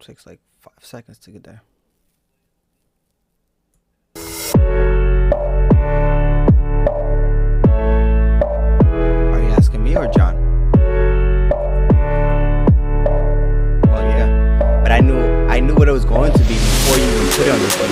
Takes like 5 seconds to get there. Are you asking me or John? Well, yeah, but I knew what it was going to be before you even put it on the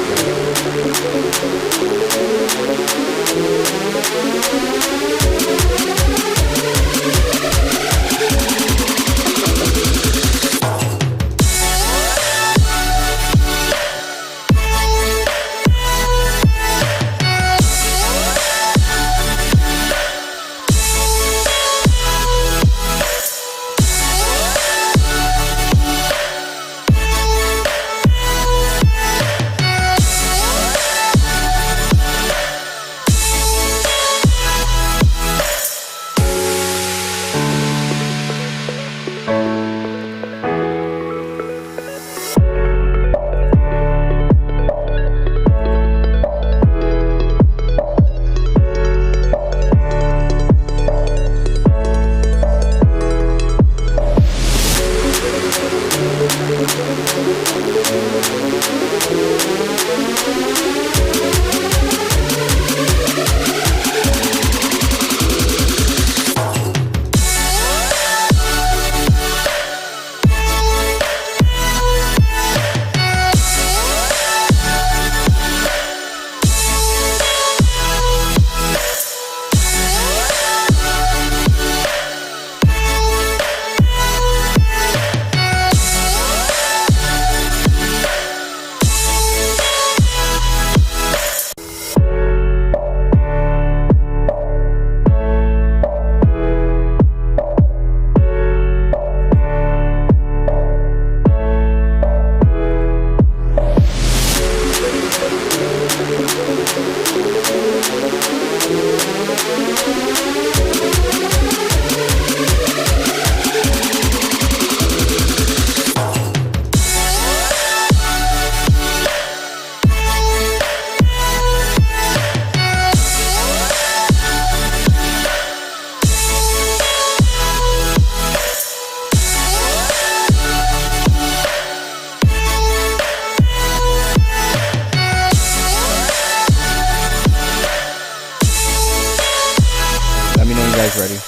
ready.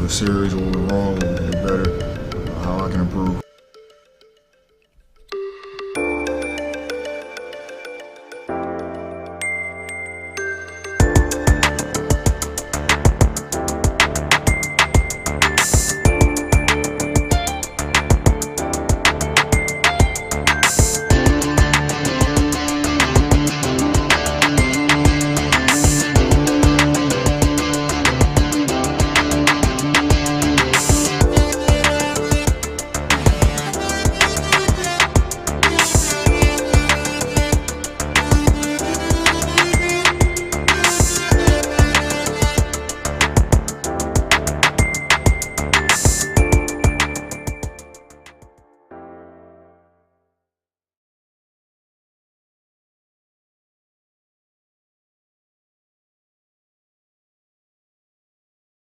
Series, what went wrong, what can get better, how I can improve.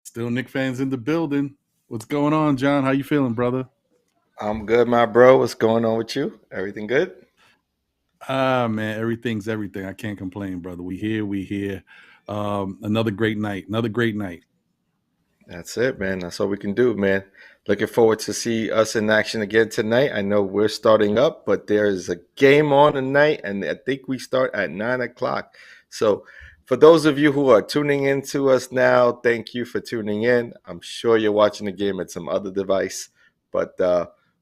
Still Knicks fans in the building. What's going on, John? How you feeling, brother? I'm good, my bro. What's going on with you? Everything good? Man, everything's everything. I can't complain, brother. We here. Another great night. That's it, man. That's all we can do, man. Looking forward to see us in action again tonight. I know we're starting up, but there's a game on tonight, and I think we start at 9 o'clock. So For those of you who are tuning in to us now, thank you for tuning in. I'm sure you're watching the game at some other device, but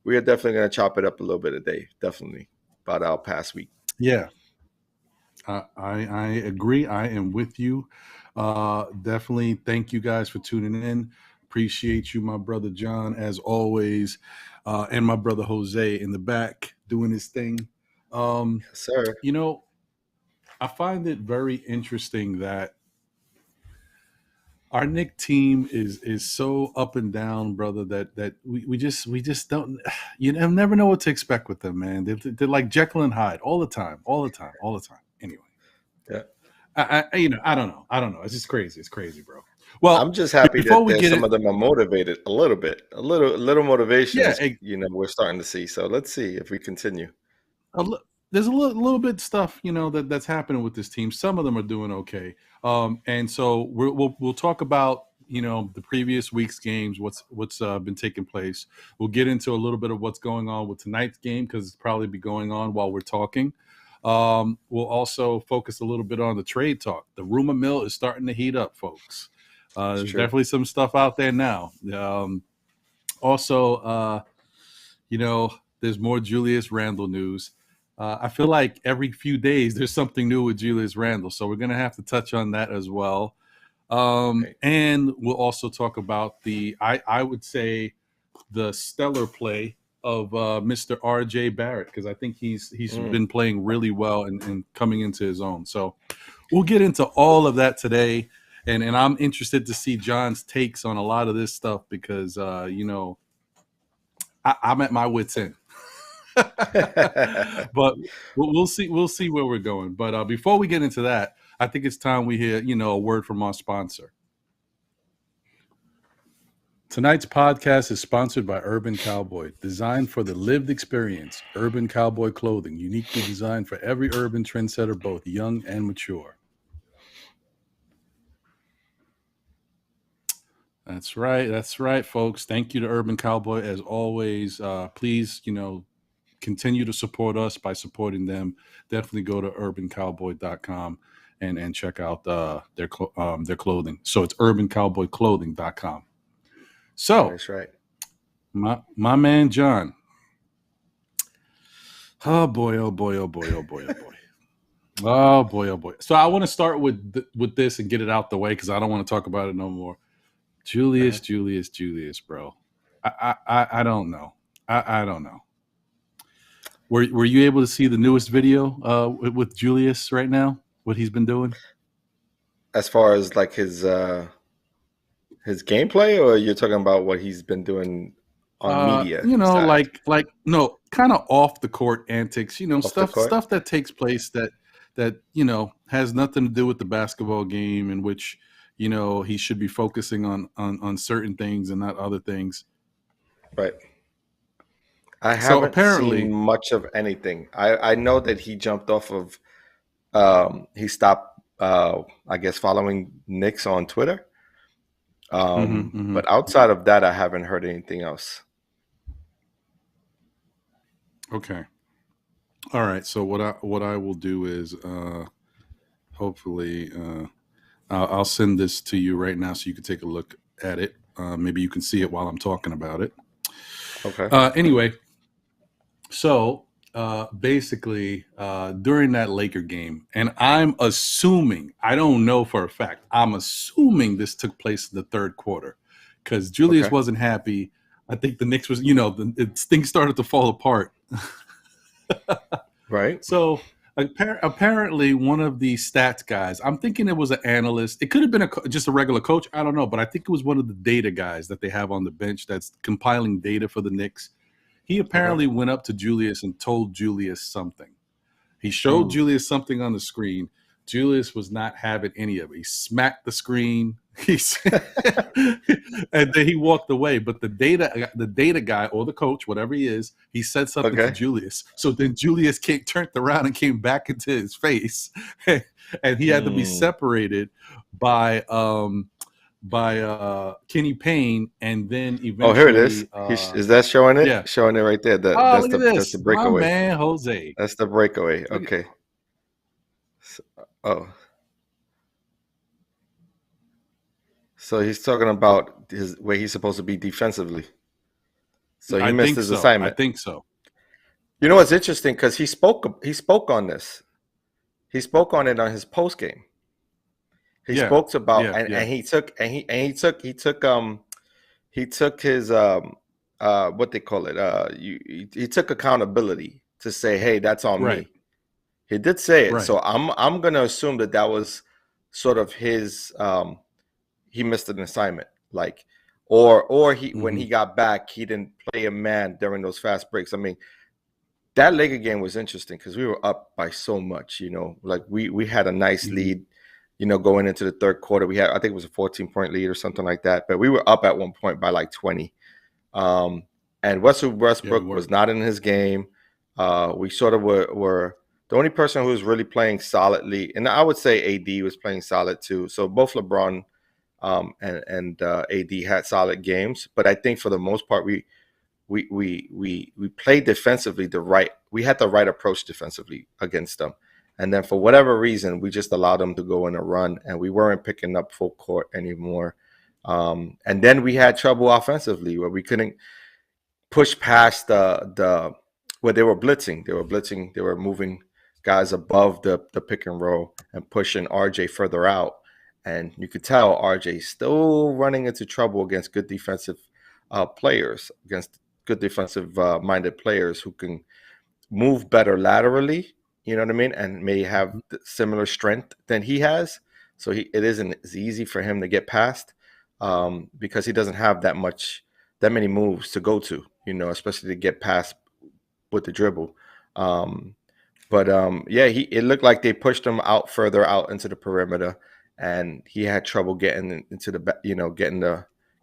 we are definitely going to chop it up a little bit today. Definitely about our past week. Yeah, I agree. I am with you. Definitely thank you guys for tuning in. Appreciate you, my brother John, as always, and my brother Jose in the back doing his thing. Yes, sir. You know, I find it very interesting that our Nick team is so up and down, brother, that we just don't, you never know what to expect with them, man. They're like Jekyll and Hyde all the time. Anyway, Yeah. I don't know. It's just crazy. It's crazy, bro. Well, I'm just happy before that we get some it, of them are motivated a little bit, a little motivation. yeah, We're starting to see. So let's see if we continue. there's a little bit stuff that's happening with this team. Some of them are doing okay, and so we'll talk about the previous week's games, what's been taking place. We'll get into a little bit of what's going on with tonight's game because it's probably be going on while we're talking. We'll also focus a little bit on the trade talk. The rumor mill is starting to heat up, folks. There's definitely some stuff out there now. Also, there's more Julius Randle news. I feel like every few days there's something new with Julius Randle, so we're going to have to touch on that as well. And we'll also talk about I would say the stellar play of Mr. RJ Barrett, because I think he's been playing really well and coming into his own. So we'll get into all of that today. And I'm interested to see John's takes on a lot of this stuff because, I'm at my wit's end. But we'll see where we're going. But before we get into that, I think it's time we hear, a word from our sponsor. Tonight's podcast is sponsored by Urban Cowboy, designed for the lived experience. Urban Cowboy clothing, uniquely designed for every urban trendsetter, both young and mature. That's right, folks. Thank you to Urban Cowboy as always. Please, continue to support us by supporting them. Definitely go to urbancowboy.com and check out their clothing. So it's urbancowboyclothing.com. So that's right. My man John. Oh boy. Oh boy. Oh boy. So I want to start with this and get it out the way because I don't want to talk about it no more. Julius, bro. I don't know. I don't know. Were you able to see the newest video with Julius right now? What he's been doing? As far as like his gameplay, or you're talking about what he's been doing on media? Side? like no, kind of off the court antics. Stuff that takes place that has nothing to do with the basketball game, in which he should be focusing on certain things and not other things. Right. I haven't seen much of anything. I know that he jumped off of he stopped I guess following Knicks on Twitter. But outside of that, I haven't heard anything else. Okay. All right. So what I will do is hopefully I'll send this to you right now so you can take a look at it. Maybe you can see it while I'm talking about it. Okay. Anyway, so basically during that Laker game, and I'm assuming, I don't know for a fact, I'm assuming this took place in the third quarter because Julius wasn't happy. I think the Knicks was, things started to fall apart. Right. So apparently one of the stats guys, I'm thinking it was an analyst. It could have been just a regular coach. I don't know, but I think it was one of the data guys that they have on the bench that's compiling data for the Knicks. He apparently went up to Julius and told Julius something. He showed Julius something on the screen. Julius was not having any of it. He smacked the screen. And then he walked away. But the data guy or the coach, whatever he is, he said something to Julius. So then Julius turned around and came back into his face. And he had to be separated by Kenny Payne, and then eventually. Oh, here it is. Is that showing it? Yeah, showing it right there. That's the breakaway. My man, Jose. That's the breakaway. Okay. So, So he's talking about where he's supposed to be defensively. So he missed his assignment. I think so. You know what's interesting? Because he spoke on this. He spoke on it on his post game. He spoke about and he took his what they call it. He took accountability to say, hey, that's on me. He did say it. So I'm gonna assume that was sort of his he missed an assignment, like, or he when he got back, he didn't play a man during those fast breaks. I mean, that Laker game was interesting because we were up by so much, like we had a nice lead, going into the third quarter. We had, I think it was a 14-point lead or something like that, but we were up at one point by like 20. And Westbrook was not in his game. We sort of were the only person who was really playing solidly, and I would say AD was playing solid too. So both LeBron and AD had solid games, but I think for the most part we played defensively we had the right approach defensively against them. And then for whatever reason, we just allowed them to go in a run, and we weren't picking up full court anymore. And then we had trouble offensively where we couldn't push past where they were blitzing. They were moving guys above the pick and roll and pushing RJ further out. And you could tell RJ still running into trouble against good defensive players, against good defensive minded players who can move better laterally, you know what I mean, and may have similar strength than he has. So it isn't as easy for him to get past because he doesn't have that many moves to go to, especially to get past with the dribble. It looked like they pushed him out further out into the perimeter, and he had trouble getting into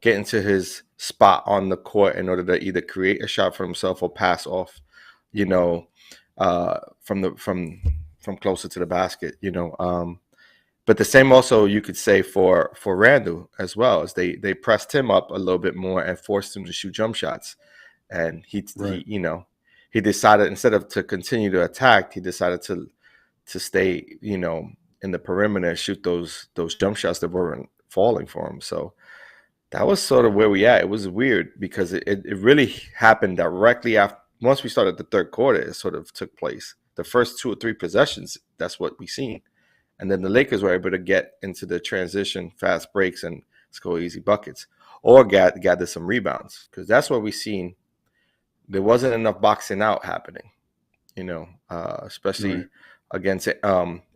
getting to his spot on the court in order to either create a shot for himself or pass off, from closer to the basket, But the same also you could say for Randall as well, as they pressed him up a little bit more and forced him to shoot jump shots, and he decided, instead of to continue to attack, he decided to stay, in the perimeter and shoot those jump shots that weren't falling for him. So that was sort of where we at. It was weird because it really happened directly after. Once we started the third quarter, it sort of took place. The first 2 or 3 possessions, that's what we seen. And then the Lakers were able to get into the transition, fast breaks, and score easy buckets, or gather some rebounds, because that's what we seen. There wasn't enough boxing out happening, especially against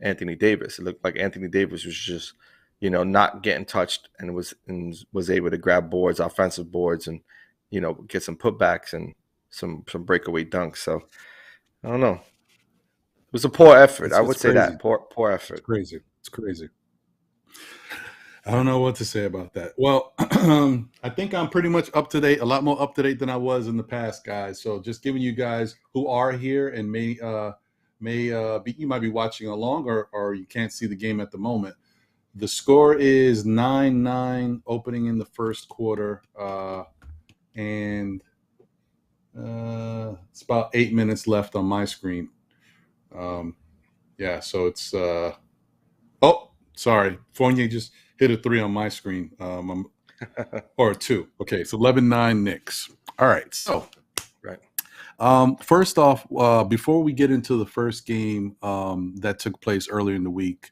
Anthony Davis. It looked like Anthony Davis was just, not getting touched and was able to grab boards, offensive boards, and get some putbacks and some breakaway dunks. So I don't know. It was a poor effort. I would say that poor effort. It's crazy. I don't know what to say about that. Well, I think I'm pretty much up to date, a lot more up to date than I was in the past, guys. So just giving you guys who are here and you might be watching along, or you can't see the game at the moment. The score is 9-9 opening in the first quarter, and it's about 8 minutes left on my screen. So it's sorry, Fournier just hit a 3 on my screen, or a 2. Okay, so 11-9 Knicks. All right, so first off, before we get into the first game that took place earlier in the week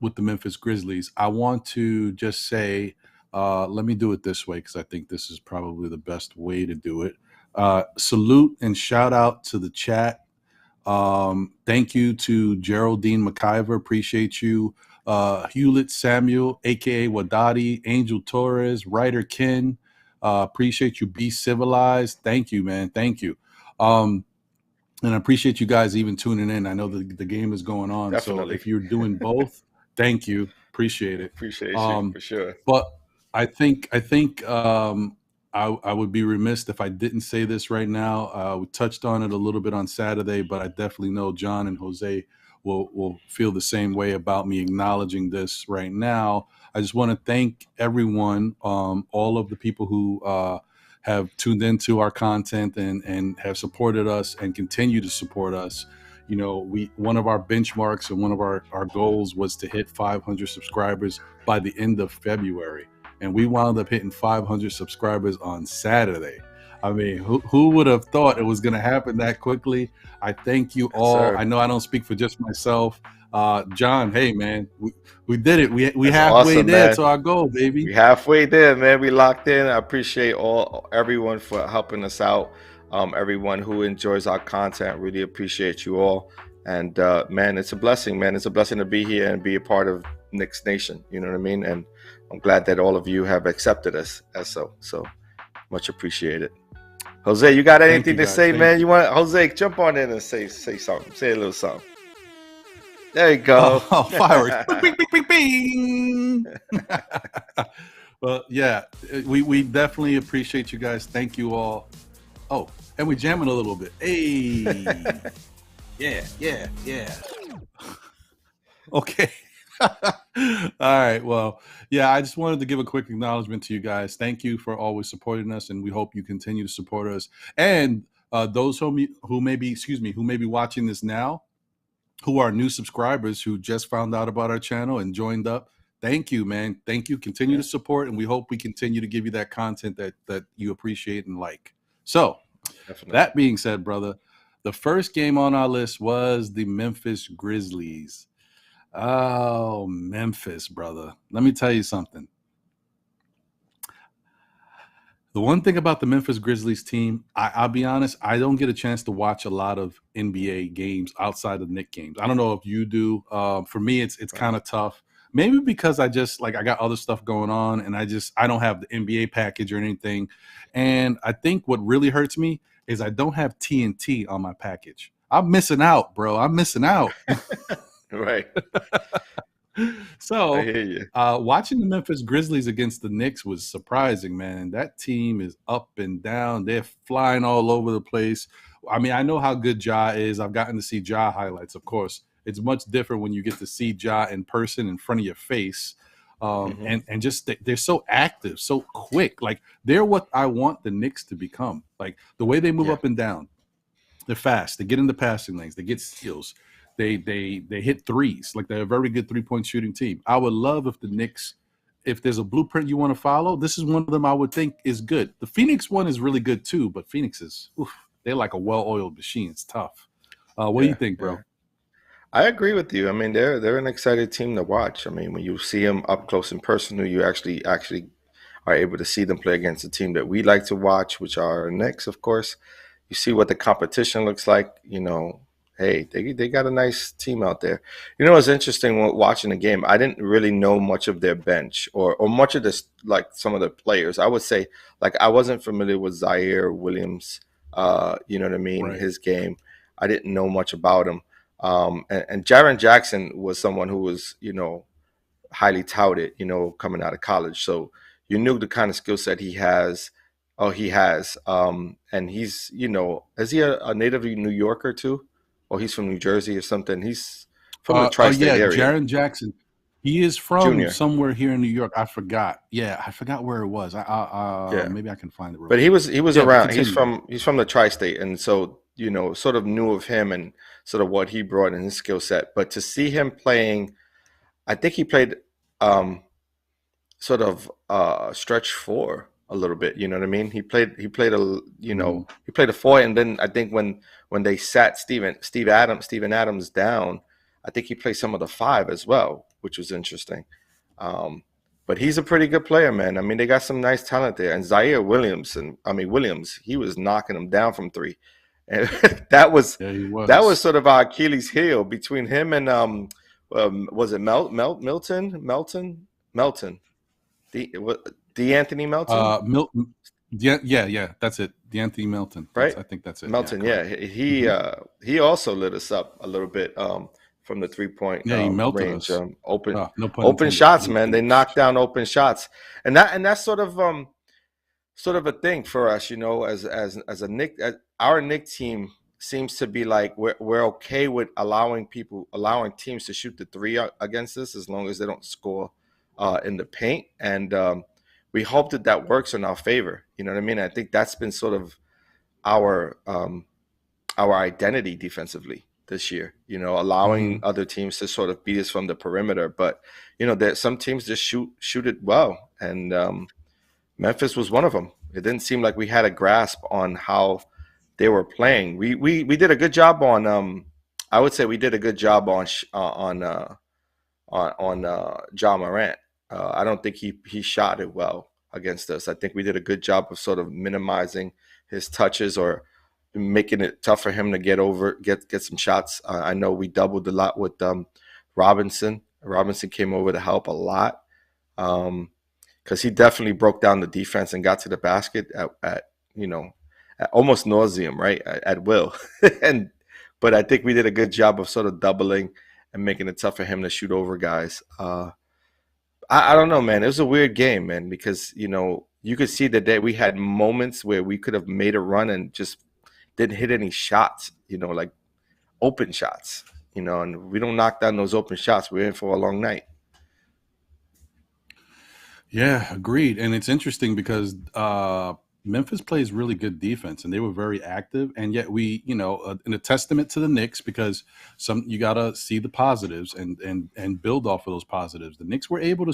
with the Memphis Grizzlies, I want to just say, let me do it this way because I think this is probably the best way to do it. Salute and shout out to the chat. Thank you to Geraldine McIver. Appreciate you. Hewlett Samuel, aka Wadati, Angel Torres, Writer Ken. Appreciate you. Be civilized. Thank you, man. Thank you. And I appreciate you guys even tuning in. I know the game is going on. Definitely. So if you're doing both, thank you. Appreciate it. Appreciate you for sure. But I think I would be remiss if I didn't say this right now. We touched on it a little bit on Saturday, but I definitely know John and Jose will feel the same way about me acknowledging this right now. I just want to thank everyone, all of the people who have tuned into our content and have supported us and continue to support us. You know, one of our benchmarks and one of our goals was to hit 500 subscribers by the end of February. And we wound up hitting 500 subscribers on Saturday. I mean, who would have thought it was going to happen that quickly? I thank you all. Yes, I know I don't speak for just myself. John, hey, man, we did it. We halfway awesome, there to our goal, baby. We halfway there, man. We locked in. I appreciate everyone for helping us out. Everyone who enjoys our content, really appreciate you all. And man, it's a blessing, man. It's a blessing to be here and be a part of Knicks Nation. You know what I mean? And I'm glad that all of you have accepted us as so. So much appreciated. Jose, you got anything to say, man? You want Jose, jump on in and say something. Say a little something. There you go. Oh, fireworks. Bing, bing, bing, bing. Well, yeah, we definitely appreciate you guys. Thank you all. Oh, and we jamming a little bit. Hey. Yeah. Okay. All right. Well, yeah, I just wanted to give a quick acknowledgement to you guys. Thank you for always supporting us, and we hope you continue to support us. And those who may be watching this now, who are new subscribers who just found out about our channel and joined up, thank you, man. Thank you. Continue to support, and we hope we continue to give you that content that you appreciate and like. So, definitely. That being said, brother, the first game on our list was the Memphis Grizzlies. Oh, Memphis, brother. Let me tell you something. The one thing about the Memphis Grizzlies team, I'll be honest, I don't get a chance to watch a lot of NBA games outside of Knicks games. I don't know if you do. For me, it's kind of tough. Maybe because I got other stuff going on, and I don't have the NBA package or anything. And I think what really hurts me is I don't have TNT on my package. I'm missing out, bro. I'm missing out. Right. So I hear you. Watching the Memphis Grizzlies against the Knicks was surprising, man. That team is up and down. They're flying all over the place. I mean, I know how good Ja is. I've gotten to see Ja highlights, of course. It's much different when you get to see Ja in person in front of your face. And just they're so active, so quick. Like, they're what I want the Knicks to become. Like, the way they move up and down. They're fast. They get in the passing lanes. They get steals. They hit threes. Like, they're a very good three-point shooting team. I would love if the Knicks, if there's a blueprint you want to follow, this is one of them I would think is good. The Phoenix one is really good too, but Phoenix is, they're like a well-oiled machine. It's tough. What do you think, bro? Yeah. I agree with you. I mean, they're an exciting team to watch. I mean, when you see them up close and personal, you actually are able to see them play against a team that we like to watch, which are Knicks, of course. You see what the competition looks like, you know. Hey, they got a nice team out there. You know, it's interesting watching the game. I didn't really know much of their bench or much of this, like some of the players. I would say, like, I wasn't familiar with Zaire Williams. You know what I mean? Right. His game. I didn't know much about him. And Jaren Jackson was someone who was, you know, highly touted, you know, coming out of college. So you knew the kind of skill set he has. Oh, he has. And he's, you know, is he a native New Yorker too? Or he's from New Jersey or something. He's from the tri-state area. Jaren Jackson. He is from somewhere here in New York. I forgot. Yeah, I forgot where it was. Maybe I can find it. But he was around. He's from the tri-state, and so, you know, sort of knew of him and sort of what he brought in his skill set. But to see him playing, I think he played sort of stretch four a little bit. You know what I mean? He played a, you know, he played a four, and then I think when they sat Steven Adams down, I think he played some of the five as well, which was interesting. But he's a pretty good player, man. I mean, they got some nice talent there. And Zaire Williams, he was knocking them down from three. And that was sort of our Achilles heel between him and was it Melton? DeAnthony Melton? Yeah, that's it. DeAnthony Melton. Right? I think that's it. Melton, he also lit us up a little bit from the 3-point range. Open shots, man. They knocked down open shots. And that's sort of a thing for us, you know, as a Knicks. Our Knicks team seems to be like we're okay with allowing teams to shoot the three against us as long as they don't score in the paint. And we hope that works in our favor. You know what I mean? I think that's been sort of our identity defensively. this year, you know, allowing other teams to sort of beat us from the perimeter. But, you know, that some teams just shoot it well. And Memphis was one of them. It didn't seem like we had a grasp on how they were playing. We did a good job on I would say we did a good job on Ja Morant. I don't think he shot it well against us. I think we did a good job of sort of minimizing his touches or making it tough for him to get some shots. I know we doubled a lot with Robinson. Robinson came over to help a lot because he definitely broke down the defense and got to the basket at almost nauseum, right, at will. But I think we did a good job of sort of doubling and making it tough for him to shoot over guys. I don't know, man. It was a weird game, man, because, you know, you could see that we had moments where we could have made a run and just didn't hit any shots, you know, like open shots, you know, and we don't knock down those open shots, we're in for a long night. Yeah, agreed. And it's interesting because Memphis plays really good defense, and they were very active. And yet we, you know, in a testament to the Knicks, because you got to see the positives and build off of those positives. The Knicks were able to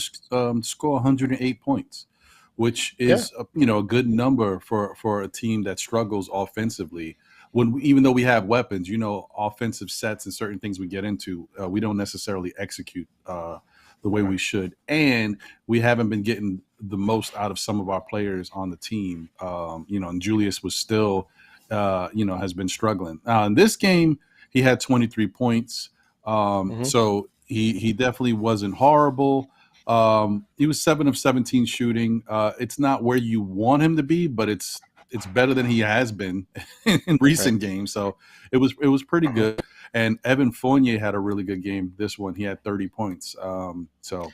score 108 points, which is you know, a good number for a team that struggles offensively. Even though we have weapons, you know, offensive sets and certain things we get into, we don't necessarily execute the way we should, and we haven't been getting the most out of some of our players on the team. You know, and Julius was still, you know, has been struggling. In this game, he had 23 points, so he definitely wasn't horrible. He was 7 of 17 shooting. It's not where you want him to be, but it's better than he has been in recent games. So it was pretty good. And Evan Fournier had a really good game. This one, he had 30 points. So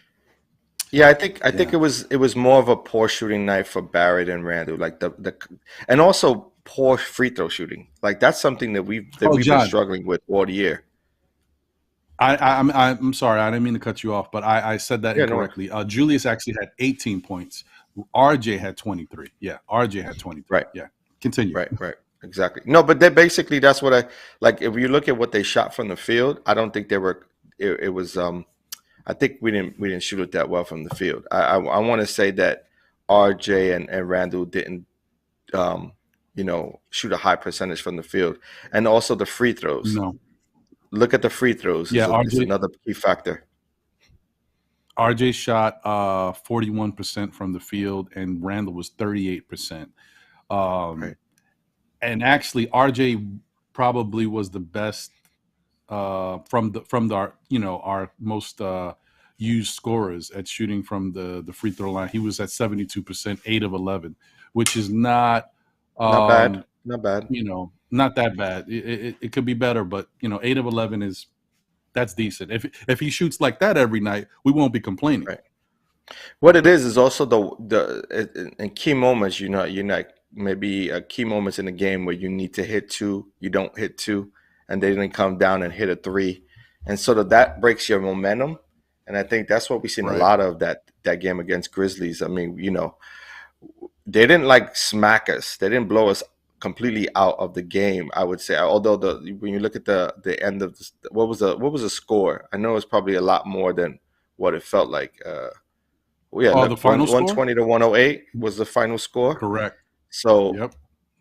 yeah, I think it was more of a poor shooting night for Barrett and Randall, like and also poor free throw shooting. Like that's something that we've been struggling with all year. I'm sorry, I didn't mean to cut you off, but I said that incorrectly. No. Julius actually had 18 points. RJ had 23. Yeah, RJ had 23. Right. Yeah. Continue. Right. Exactly. No, but that's what I like. If you look at what they shot from the field, I don't think they were. It was. I think we didn't shoot it that well from the field. I want to say that RJ and Randall didn't, you know, shoot a high percentage from the field, and also the free throws. No. Look at the free throws. Yeah, is another key factor. RJ shot 41% from the field, and Randall was 38%. Right. And actually, RJ probably was the best from our, you know, our most used scorers at shooting from the free throw line. He was at 72%, 8 of 11, which is not bad. You know, not that bad. It could be better, but you know, 8 of 11 that's decent. If he shoots like that every night, we won't be complaining. Right. What it is also the in key moments, you know, maybe key moments in the game where you need to hit 2, you don't hit 2, and they didn't come down and hit a 3, and sort of that breaks your momentum. And I think that's what we've seen a lot of that game against Grizzlies. I mean, you know, they didn't like smack us, they didn't blow us completely out of the game, I would say. Although when you look at the end of what was the score, I know it's probably a lot more than what it felt like. The final 120 to 108 was the final score. Correct. So,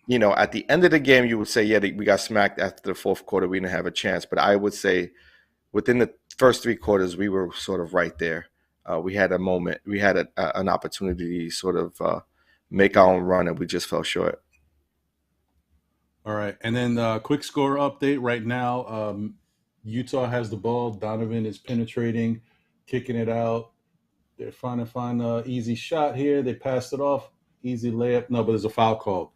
you know, at the end of the game, you would say, yeah, we got smacked after the fourth quarter. We didn't have a chance. But I would say within the first 3 quarters, we were sort of right there. We had a moment. We had an opportunity to sort of make our own run, and we just fell short. All right. And then quick score update right now. Utah has the ball. Donovan is penetrating, kicking it out. They're trying to find an easy shot here. They passed it off. Easy layup. No, but there's a foul called.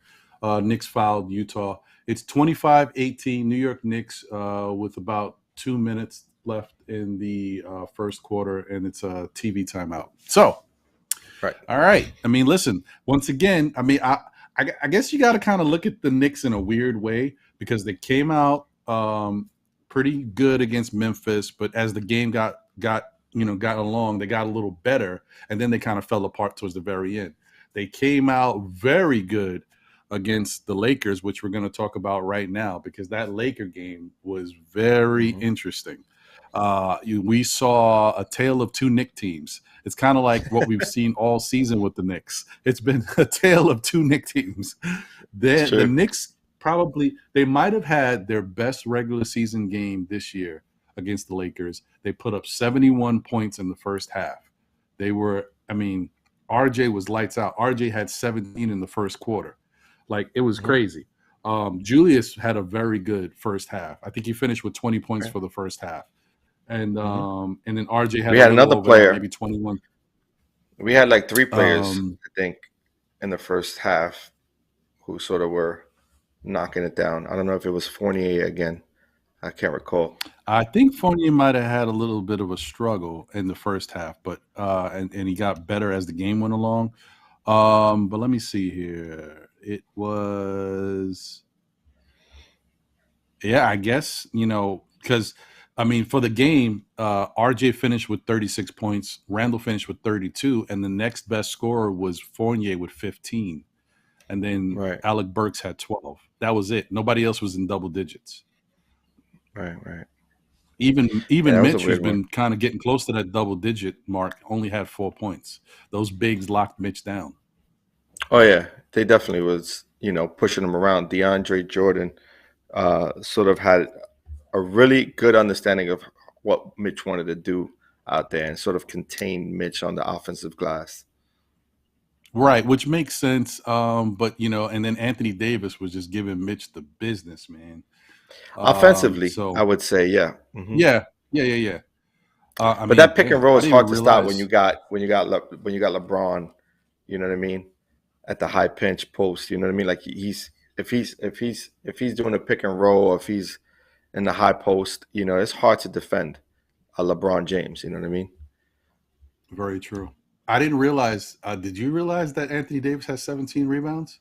Knicks fouled Utah. It's 25-18, New York Knicks with about 2 minutes left in the first quarter, and it's a TV timeout. So, all right. I mean, listen, once again, I mean, I guess you got to kind of look at the Knicks in a weird way because they came out pretty good against Memphis, but as the game got along, they got a little better, and then they kind of fell apart towards the very end. They came out very good against the Lakers, which we're going to talk about right now, because that Laker game was very interesting. We saw a tale of two Knicks teams. It's kind of like what we've seen all season with the Knicks. It's been a tale of two Knicks teams. The Knicks they might have had their best regular season game this year against the Lakers. They put up 71 points in the first half. RJ was lights out. RJ had 17 in the first quarter. Like, it was crazy. Julius had a very good first half. I think he finished with 20 points for the first half. And then RJ had another player, maybe 21. We had like 3 players, I think, in the first half who sort of were knocking it down. I don't know if it was Fournier again. I can't recall. I think Fournier might have had a little bit of a struggle in the first half, but and he got better as the game went along. But let me see here. It was, I guess, because for the game, RJ finished with 36 points, Randall finished with 32, and the next best scorer was Fournier with 15. And then Alec Burks had 12. That was it. Nobody else was in double digits. Right. Even Mitch, who's been kind of getting close to that double digit mark, only had 4 points. Those bigs locked Mitch down. Oh yeah, they definitely was, pushing him around. DeAndre Jordan sort of had a really good understanding of what Mitch wanted to do out there and sort of contain Mitch on the offensive glass. Right, which makes sense. But and then Anthony Davis was just giving Mitch the business, man. Offensively, I would say, yeah. Mm-hmm. Yeah. But that pick and roll is hard to stop when you got LeBron. You know what I mean? At the high pinch post, you know what I mean? Like if he's doing a pick and roll, or if he's in the high post, it's hard to defend a LeBron James. You know what I mean? Very true. I didn't realize. Did you realize that Anthony Davis has 17 rebounds?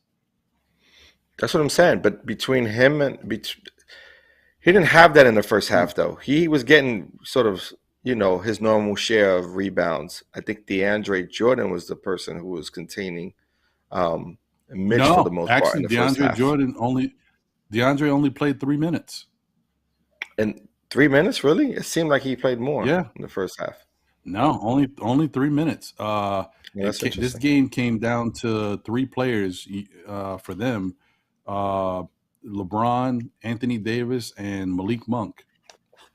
That's what I'm saying. But between him and he didn't have that in the first half, though. He was getting sort of, his normal share of rebounds. I think DeAndre Jordan was the person who was containing Mitch for the most part in the first half. DeAndre only played 3 minutes. And 3 minutes, really? It seemed like he played more in the first half. No, only 3 minutes. This game came down to 3 players for them. LeBron, Anthony Davis, and Malik Monk.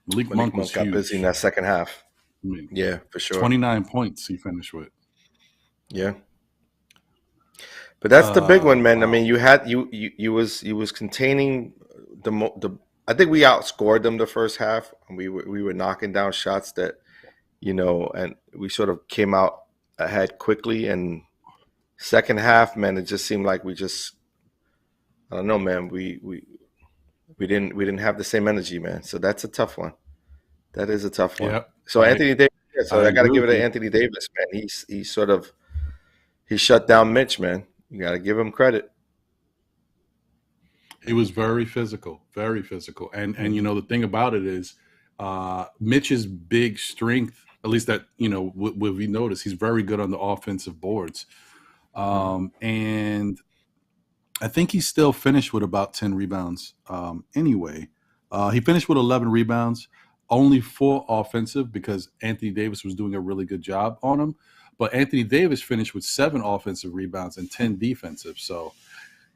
Malik Monk was got huge. Busy in that second half. Yeah, for sure. 29 points he finished with. Yeah. But that's the big one, man. Wow. I mean, you was containing the. I think we outscored them the first half, and we were knocking down shots that, and we sort of came out ahead quickly. And second half, man, it just seemed like I don't know, man. We didn't have the same energy, man. So that's a tough one. That is a tough one. Yep. So Anthony Davis. So I got to give it to Anthony Davis, man. He shut down Mitch, man. You got to give him credit. He was very physical, very physical. And the thing about it is Mitch's big strength, at least that, what we noticed, he's very good on the offensive boards. And I think he still finished with about 10 rebounds anyway. He finished with 11 rebounds, only 4 offensive because Anthony Davis was doing a really good job on him. But Anthony Davis finished with 7 offensive rebounds and 10 defensive. So,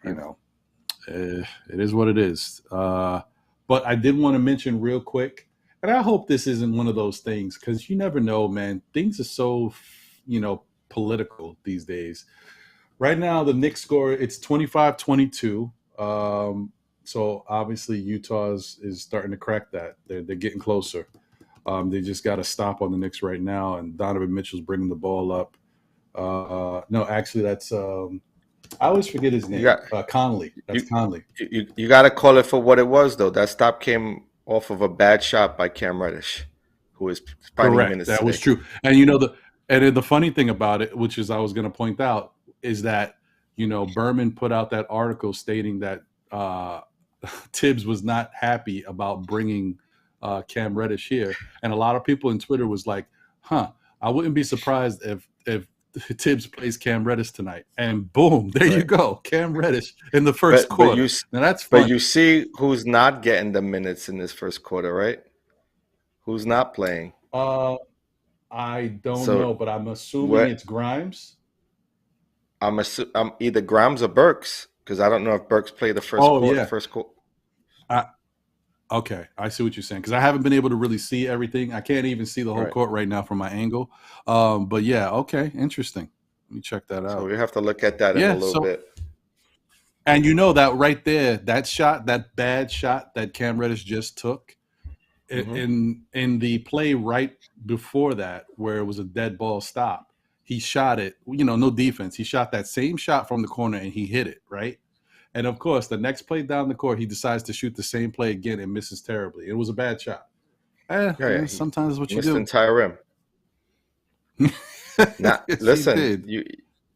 it is what it is. But I did want to mention real quick, and I hope this isn't one of those things because you never know, man. Things are so, political these days. Right now, the Knicks score, it's 25-22. So obviously Utah is starting to crack that. They're getting closer. They just got a stop on the Knicks right now, and Donovan Mitchell's bringing the ball up. No, actually, that's I always forget his name. Conley. That's Conley. You got to call it for what it was, though. That stop came off of a bad shot by Cam Reddish, who was finding correct. Minutes that today. Was true. And the funny thing about it, which is I was going to point out, is that Berman put out that article stating that Tibbs was not happy about bringing Cam Reddish here, and a lot of people in Twitter was like, I wouldn't be surprised if Tibbs plays Cam Reddish tonight, and boom, there you go, Cam Reddish in the first quarter. Now that's funny. But you see who's not getting the minutes in this first quarter, right? Who's not playing? I don't know, but I'm assuming it's Grimes. I'm either Grimes or Burks, because I don't know if Burks played the first quarter. Yeah. First quarter. Okay, I see what you're saying, because I haven't been able to really see everything. I can't even see the whole court right now from my angle. But yeah, okay, interesting. Let me check that out. So we have to look at that in a little bit. And you know that right there, that bad shot that Cam Reddish just took, in the play right before that, where it was a dead ball stop, he shot it, no defense. He shot that same shot from the corner and he hit it, right? And of course, the next play down the court, he decides to shoot the same play again and misses terribly. It was a bad shot. Sometimes it's what you do. The entire rim. Now, listen,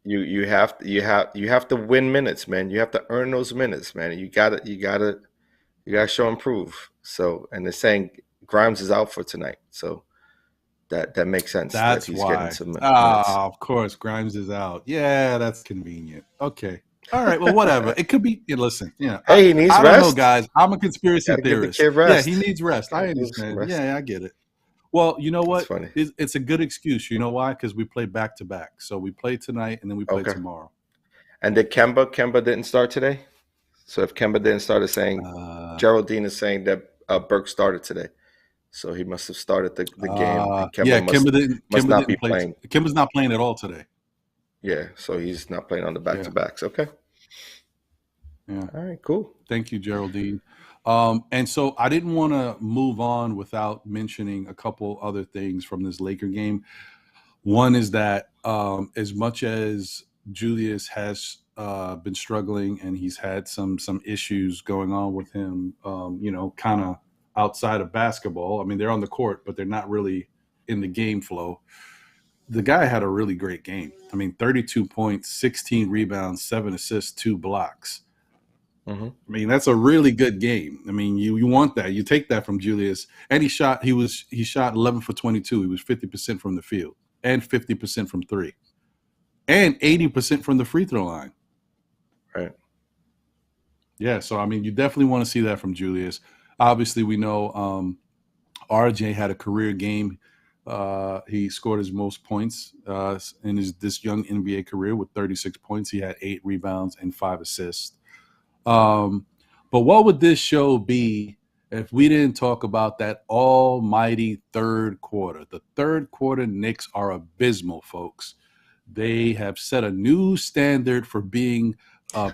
you have to win minutes, man. You have to earn those minutes, man. You gotta show and prove. So, and they're saying Grimes is out for tonight, so that makes sense. That's he's why. Getting some minutes. Of course, Grimes is out. Yeah, that's convenient. Okay. All right. Well, whatever. It could be. Listen. Yeah. Hey, he needs rest. I don't know, guys. I'm a conspiracy theorist. Yeah, he needs rest. I understand. Yeah, I get it. Well, you know what? It's a good excuse. You know why? Because we play back to back. So we play tonight and then we play tomorrow. And did Kemba didn't start today? So if Kemba didn't start, it's saying Geraldine is saying that Burke started today. So he must have started the game. Kemba must not be playing. Kemba's not playing at all today. Yeah, so he's not playing on the back-to-backs. Okay. Yeah. All right, cool. Thank you, Geraldine. And so I didn't want to move on without mentioning a couple other things from this Laker game. One is that as much as Julius has been struggling and he's had some issues going on with him, kind of outside of basketball. I mean, they're on the court, but they're not really in the game flow. The guy had a really great game. I mean, 32 points, 16 rebounds, 7 assists, 2 blocks. I mean, that's a really good game. I mean, you want that. You take that from Julius. And he shot 11 for 22. He was 50% from the field and 50% from 3. And 80% from the free throw line. Right. Yeah, so I mean, you definitely want to see that from Julius. Obviously, we know RJ had a career game. He scored his most points in this young NBA career with 36 points. He had 8 rebounds and 5 assists. But what would this show be if we didn't talk about that almighty third quarter? The third quarter Knicks are abysmal, folks. They have set a new standard for being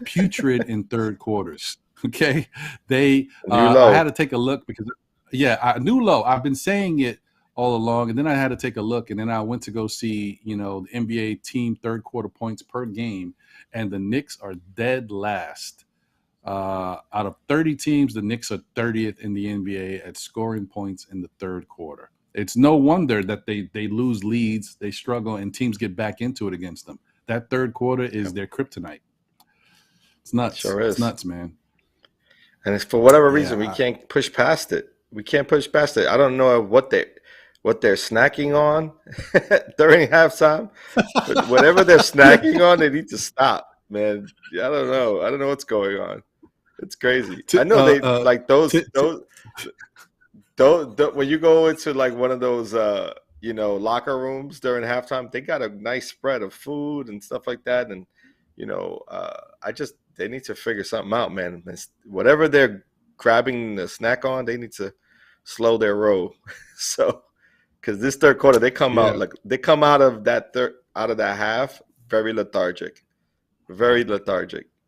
putrid in third quarters. Okay, I had to take a look because, new low. I've been saying it all along, and then I had to take a look, and then I went to go see, the NBA team third quarter points per game, and the Knicks are dead last. Out of 30 teams, the Knicks are 30th in the NBA at scoring points in the third quarter. It's no wonder that they lose leads, they struggle, and teams get back into it against them. That third quarter is their kryptonite. It's nuts. Sure is. It's nuts, man. And it's for whatever reason we can't push past it. We can't push past it. I don't know what they're snacking on during halftime. But whatever they're snacking on, they need to stop, man. I don't know. I don't know what's going on. It's crazy. I know they like those when you go into like one of those locker rooms during halftime, they got a nice spread of food and stuff like that. And they need to figure something out, man. Whatever they're grabbing the snack on, they need to slow their roll. So, because this third quarter, they come out of that half very lethargic,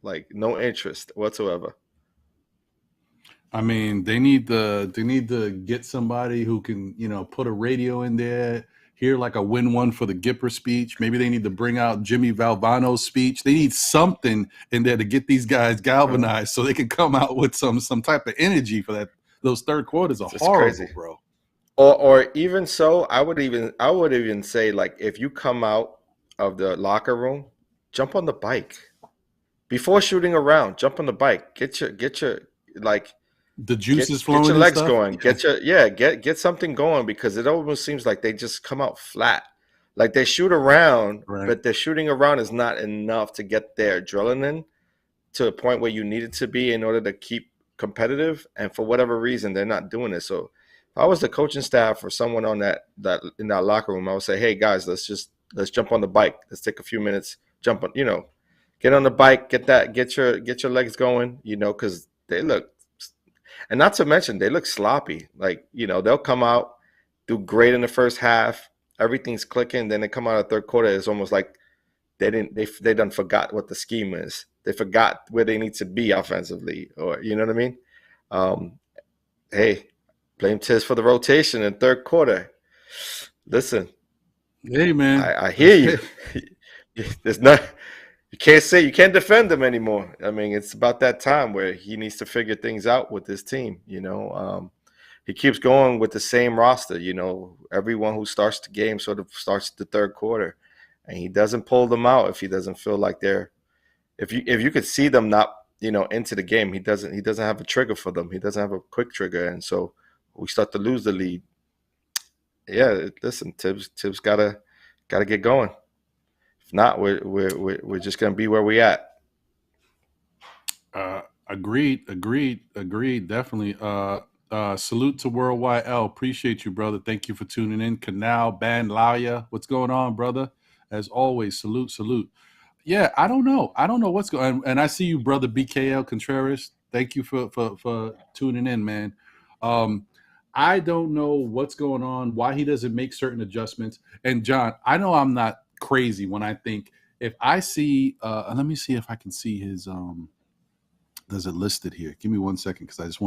like no interest whatsoever. I mean, they need to get somebody who can, put a radio in there, hear like a win one for the Gipper speech. Maybe they need to bring out Jimmy Valvano's speech. They need something in there to get these guys galvanized so they can come out with some type of energy for that. Those third quarters are horrible, crazy, bro. Or even so, I would even say, like, if you come out of the locker room, jump on the bike before shooting around. Jump on the bike. Get your like the juices flowing. Get your legs and going. Get something going, because it almost seems like they just come out flat. Like they shoot around, Right. but their shooting around is not enough to get their adrenaline to a point where you need it to be in order to keep competitive. And for whatever reason, they're not doing it. So if I was the coaching staff or someone on that in that locker room, I would say, hey guys, let's jump on the bike. Let's take a few minutes, jump on, get on the bike, get your legs going, because they look, and not to mention they look sloppy. Like, they'll come out, do great in the first half, everything's clicking, then they come out of the third quarter, it's almost like they done forgot what the scheme is. They forgot where they need to be offensively, or you know what I mean? Hey, blame Tiz for the rotation in third quarter. Listen, hey man, I hear you. There's not. You can't defend him anymore. I mean, it's about that time where he needs to figure things out with this team. He keeps going with the same roster. Everyone who starts the game sort of starts the third quarter, and he doesn't pull them out if he doesn't feel like they're. If you could see them not into the game, he doesn't have a trigger for them. He doesn't have a quick trigger, and so we start to lose the lead. Yeah, listen, Tibbs gotta get going. If not, we're just gonna be where we at. Agreed. Definitely. Salute to Worldwide L. Appreciate you, brother. Thank you for tuning in. Canal Ban Laya. What's going on, brother? As always, salute. Yeah, I don't know what's going on. And I see you, brother BKL Contreras. Thank you for tuning in, man. I don't know what's going on, why he doesn't make certain adjustments. And John, I know I'm not crazy when I think if I see let me see if I can see his does it listed here. Give me 1 second because I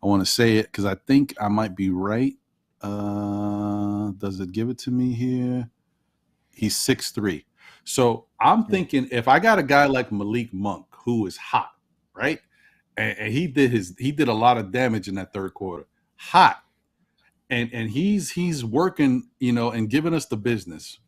want to say it because I think I might be right. Does it give it to me here? He's 6'3". So I'm thinking if I got a guy like Malik Monk who is hot, right? And he did a lot of damage in that third quarter. Hot. And he's working, and giving us the business.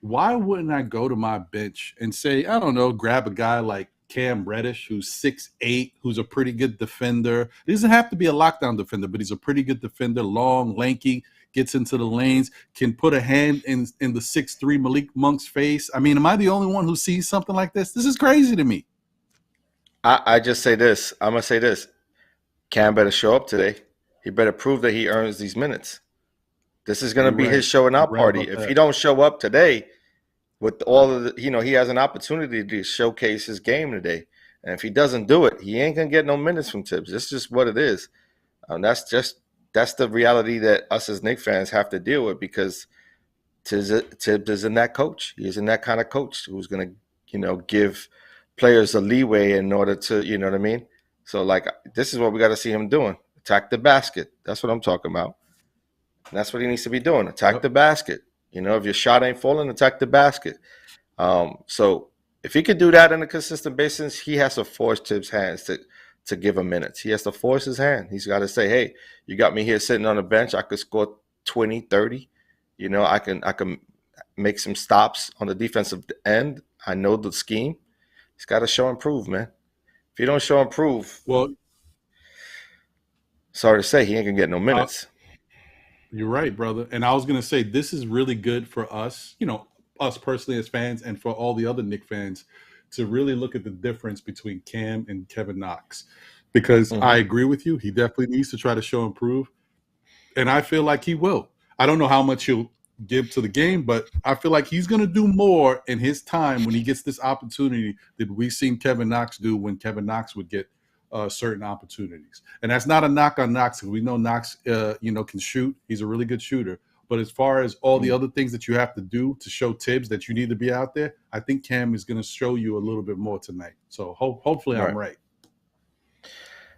Why wouldn't I go to my bench and say, I don't know, grab a guy like Cam Reddish, who's 6'8", who's a pretty good defender. He doesn't have to be a lockdown defender, but he's a pretty good defender, long, lanky, gets into the lanes, can put a hand in the 6'3" Malik Monk's face. I mean, am I the only one who sees something like this? This is crazy to me. I just say this. I'm going to say this. Cam better show up today. He better prove that he earns these minutes. This is going to be his showing out party. If he don't show up today with all of the, he has an opportunity to showcase his game today. And if he doesn't do it, he ain't going to get no minutes from Tibbs. That's just what it is. That's the reality that us as Knicks fans have to deal with because Tibbs isn't that coach. He isn't that kind of coach who's going to, give players a leeway in order to, you know what I mean? So, this is what we got to see him doing. Attack the basket. That's what I'm talking about. And that's what he needs to be doing. Attack the basket. If your shot ain't falling, attack the basket. So if he could do that on a consistent basis, he has to force Tibbs' hands to give him minutes. He has to force his hand. He's got to say, hey, you got me here sitting on the bench. I could score 20, 30. I can make some stops on the defensive end. I know the scheme. He's got to show and prove, man. If he don't show and prove, well, sorry to say, he ain't going to get no minutes. You're right, brother. And I was going to say, this is really good for us, us personally as fans and for all the other Knicks fans to really look at the difference between Cam and Kevin Knox. Because I agree with you. He definitely needs to try to show and prove. And I feel like he will. I don't know how much he'll give to the game, but I feel like he's going to do more in his time when he gets this opportunity than we've seen Kevin Knox do when Kevin Knox would get certain opportunities. And that's not a knock on Knox because we know Knox, can shoot. He's a really good shooter. But as far as all the other things that you have to do to show Tibbs that you need to be out there, I think Cam is going to show you a little bit more tonight. So hopefully I'm right.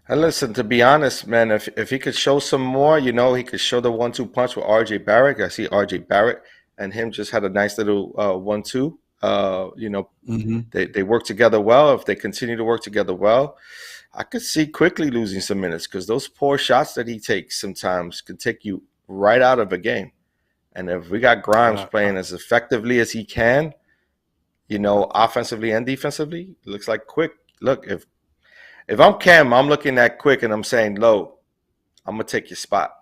And listen, to be honest, man, if he could show some more, he could show the 1-2 punch with RJ Barrett. I see RJ Barrett and him just had a nice little 1-2. They work together well. If they continue to work together well, I could see quickly losing some minutes because those poor shots that he takes sometimes can take you right out of a game. And if we got Grimes playing as effectively as he can, offensively and defensively, it looks like Quick. Look, if I'm Cam, I'm looking at Quick and I'm saying, Lo, I'm going to take your spot.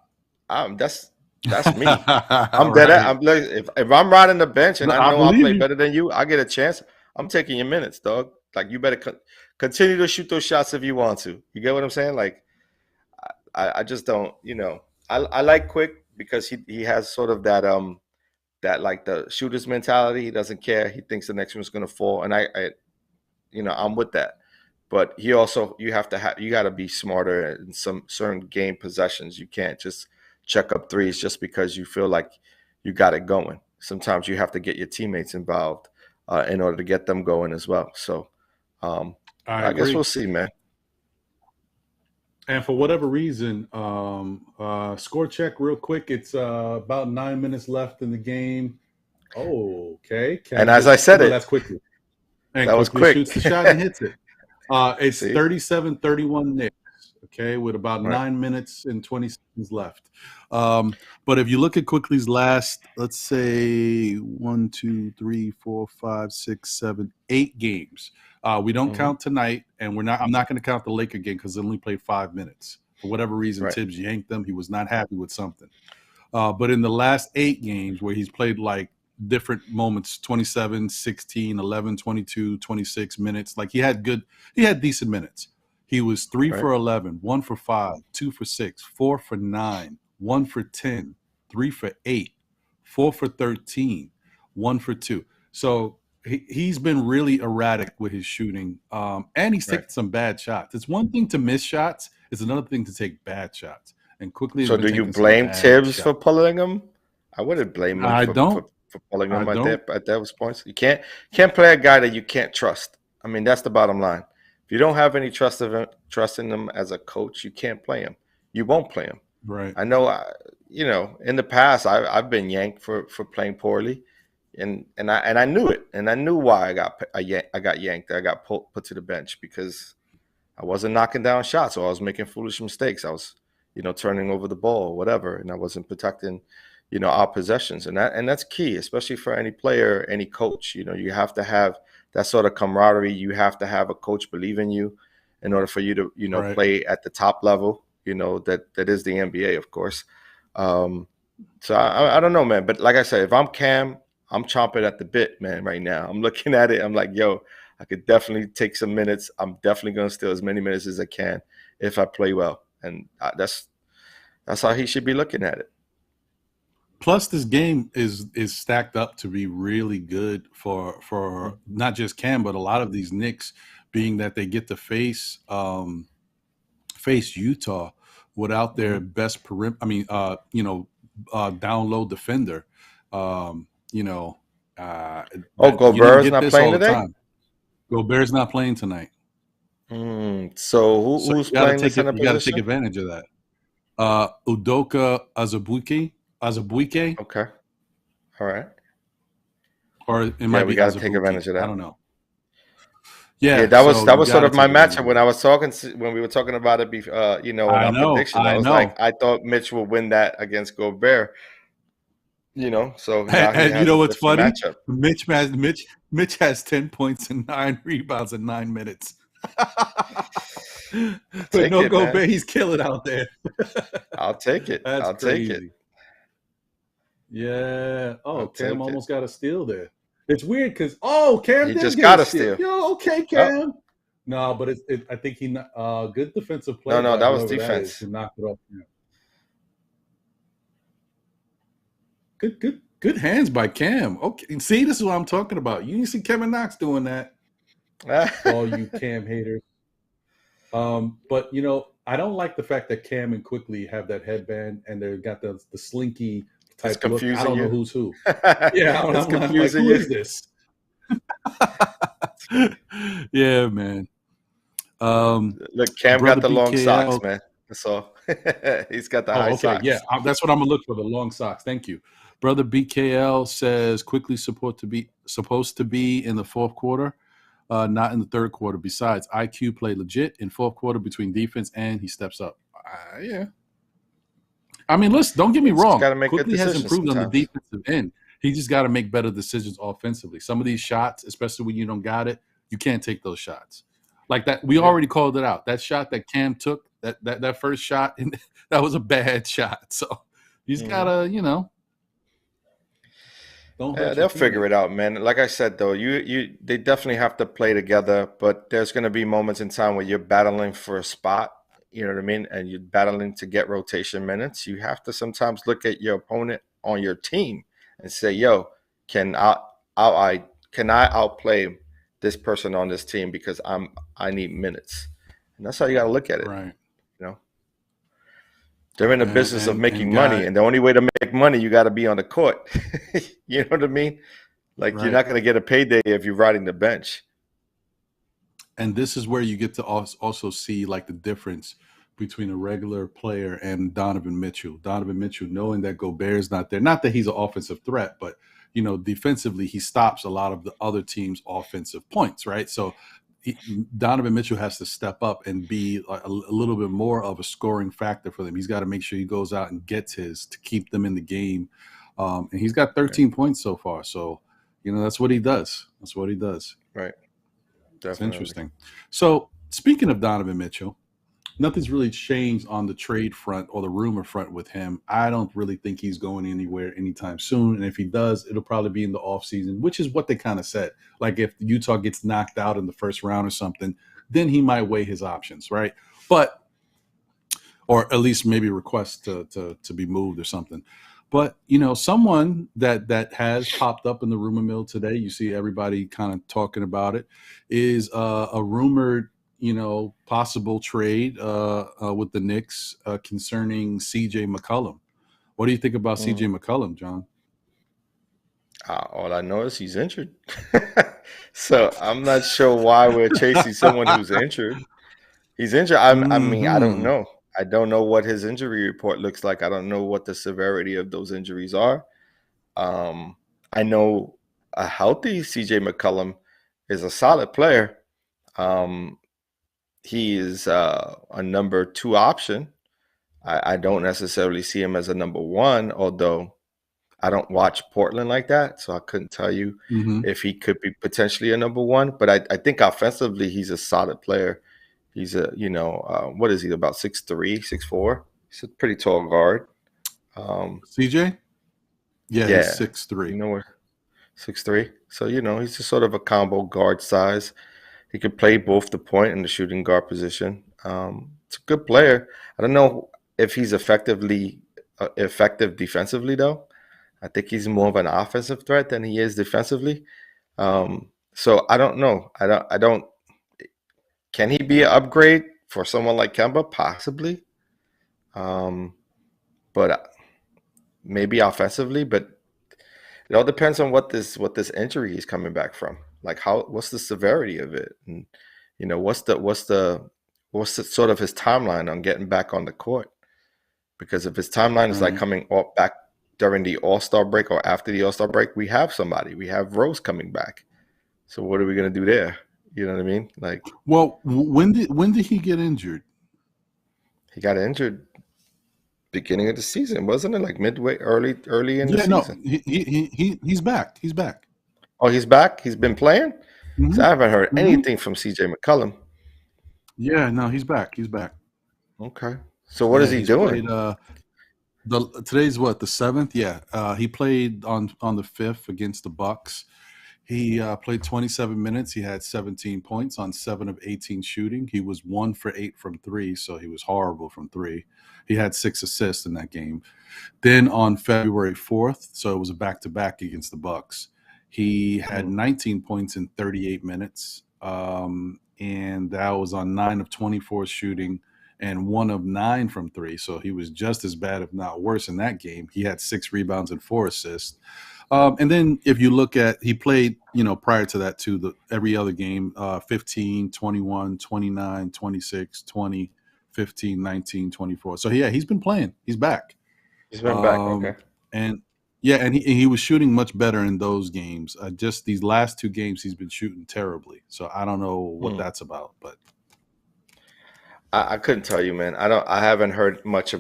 That's That's me. I'm dead. I'm like, if I'm riding the bench and I know I play better than you, I get a chance. I'm taking your minutes, dog. Like, you better continue to shoot those shots if you want to. You get what I'm saying? Like, I just don't. I like Quick because he has sort of that like the shooter's mentality. He doesn't care. He thinks the next one's gonna fall, and I'm with that. But you got to be smarter in some certain game possessions. You can't just check up threes just because you feel like you got it going. Sometimes you have to get your teammates involved in order to get them going as well. So I guess we'll see, man. And for whatever reason, score check real quick. It's about 9 minutes left in the game. Oh, okay. And as I said that's quickly. And that was quick. Shoots the shot and hits it. It's 37-31 Knicks. Okay, with about 9 minutes and 20 seconds left. But if you look at Quickly's last, let's say 1, 2, 3, 4, 5, 6, 7, 8 games. We don't count tonight, and I'm not going to count the Laker game because they only played 5 minutes. For whatever reason, Tibbs yanked them. He was not happy with something. But in the last 8 games where he's played like different moments, 27, 16, 11, 22, 26 minutes, like he had decent minutes. He was 3 for 11, 1 for 5, 2 for 6, 4 for 9, 1 for 10, 3 for 8, 4 for 13, 1 for 2. So he's been really erratic with his shooting, and he's taken some bad shots. It's one thing to miss shots; it's another thing to take bad shots. And Quickly. So, do you blame Tibbs for pulling him? I wouldn't blame him. I don't. For pulling him at those points. You can't play a guy that you can't trust. I mean, that's the bottom line. If you don't have any trust in him as a coach, you can't play him. You won't play him. Right. I know. In the past, I've been yanked for playing poorly, and I knew it, and I knew why I got yanked. I got put to the bench because I wasn't knocking down shots, or I was making foolish mistakes. I was, turning over the ball or whatever, and I wasn't protecting, our possessions, and that's key, especially for any player, any coach. You have to have that sort of camaraderie. You have to have a coach believe in you in order for you to, play at the top level. That is the NBA, of course. So I don't know, man. But like I said, if I'm Cam, I'm chomping at the bit, man. Right now, I'm looking at it. I'm like, yo, I could definitely take some minutes. I'm definitely gonna steal as many minutes as I can if I play well, and that's how he should be looking at it. Plus, this game is stacked up to be really good for not just Cam, but a lot of these Knicks, being that they get to face Utah without their best down low defender. Gobert's not playing today? Gobert's not playing tonight. So who's playing this in a position? You got to take advantage of that. Udoka Azubuike. Okay. All right. Or it might be. We got to take advantage of that. I don't know. Yeah, that was sort of my matchup when we were talking about it before. In our prediction, I thought Mitch would win that against Gobert. So and you know what's funny? Matchup. Mitch has 10 points and 9 rebounds in 9 minutes. But no Gobert, he's killing out there. I'll take it. I'll take it. Yeah. Oh, Cam almost got a steal there. It's weird because Cam he just got a steal. Yo, okay, Cam. Oh. No, but I think he good defensive play. No, that was defense. To knock it off. Yeah. Good hands by Cam. Okay, see, this is what I'm talking about. You see Kevin Knox doing that. All you Cam haters. But I don't like the fact that Cam and Quickly have that headband and they've got the slinky type look. I don't know who's who. Yeah, I'm confusing like, who is this? Yeah, man. Look, Cam got the long socks, man. That's all. He's got the high socks. Yeah, that's what I'm gonna look for, the long socks. Thank you. Brother BKL says Quickly supposed to be in the fourth quarter, not in the third quarter. Besides, IQ played legit in fourth quarter between defense and he steps up. Yeah. I mean, listen, don't get me wrong. Quickly has improved on the defensive end. He just got to make better decisions offensively. Some of these shots, especially when you don't got it, you can't take those shots. Like that, we already called it out. That shot that Cam took, that first shot, that was a bad shot. So He's gotta, you know, don't hurt they'll your figure teammate. it out, man. Like I said, though, they definitely have to play together. But there's going to be moments in time where you're battling for a spot. You know what I mean? And you're battling to get rotation minutes. You have to sometimes look at your opponent on your team and say, "Yo, can I outplay this person on this team because I need minutes?" And that's how you got to look at it. Right. You know, they're in the business of making money, guy, and the only way to make money, you got to be on the court. You know what I mean? Like, right. You're not going to get a payday if you're riding the bench. And this is where you get to also see like the difference between a regular player and Donovan Mitchell. Donovan Mitchell, knowing that Gobert's not there, not that he's an offensive threat, but you know, defensively, he stops a lot of the other team's offensive points, right? So Donovan Mitchell has to step up and be a little bit more of a scoring factor for them. He's got to make sure he goes out and gets his to keep them in the game. And he's got 13 points so far. So, you know, that's what he does. That's what he does. Right. Definitely. It's interesting. So speaking of Donovan Mitchell, nothing's really changed on the trade front or the rumor front with him. I don't really think he's going anywhere anytime soon. And if he does, it'll probably be in the offseason, which is what they kind of said. Like if Utah gets knocked out in the first round or something, then he might weigh his options, right? But, or at least maybe request to be moved or something. But, you know, someone that has popped up in the rumor mill today, you see everybody kind of talking about it, is a rumored, you know, possible trade with the Knicks concerning CJ McCullum. What do you think about CJ McCullum, John? All I know is he's injured. So I'm not sure why we're chasing someone who's injured. He's injured. I mean, I don't know. I don't know what his injury report looks like. I don't know what the severity of those injuries are. I know a healthy CJ McCullum is a solid player. He is a number 2 option. I don't necessarily see him as a number 1, although I don't watch Portland like that, so I couldn't tell you if he could be potentially a number 1. But I think offensively, he's a solid player. He's a, you know, what is he, about 6'3", 6'4"? He's a pretty tall guard. CJ? Yeah, he's 6'3". You know what? 6'3". So, you know, he's just sort of a combo guard size. He could play both the point and the shooting guard position. It's a good player. I don't know if he's effective defensively, though. I think he's more of an offensive threat than he is defensively. So I don't know. I don't. Can he be an upgrade for someone like Kemba? Possibly. But maybe offensively. But it all depends on what this injury he's coming back from. Like what's the severity of it, and you know what's the sort of his timeline on getting back on the court? Because if his timeline is like coming back during the All-Star break or after the All-Star break, we have somebody. We have Rose coming back. So what are we going to do there? You know what I mean? Like, well, when did he get injured? He got injured beginning of the season, wasn't it? Like midway, early in the season. No, he's back. He's back. Oh, he's back. He's been playing. So I haven't heard anything from CJ McCullum. Yeah, no, he's back. He's back. Okay. So what is he doing? Played, today's what, the 7th? Yeah. He played on the 5th against the Bucks. He played 27 minutes. He had 17 points on 7 of 18 shooting. He was 1 for 8 from 3, so he was horrible from 3. He had 6 assists in that game. Then on February 4th, so it was a back-to-back against the Bucks, he had 19 points in 38 minutes, and that was on 9 of 24 shooting and 1 of 9 from 3. So he was just as bad, if not worse, in that game. He had 6 rebounds and 4 assists. And then if you look at, he played, you know, prior to that too, every other game, 15, 21, 29, 26, 20, 15, 19, 24. So yeah, he's been playing. He's back. He's been back. Okay. And yeah, and he was shooting much better in those games. Just these last 2 games, he's been shooting terribly. So I don't know what that's about, but I couldn't tell you, man. I haven't heard much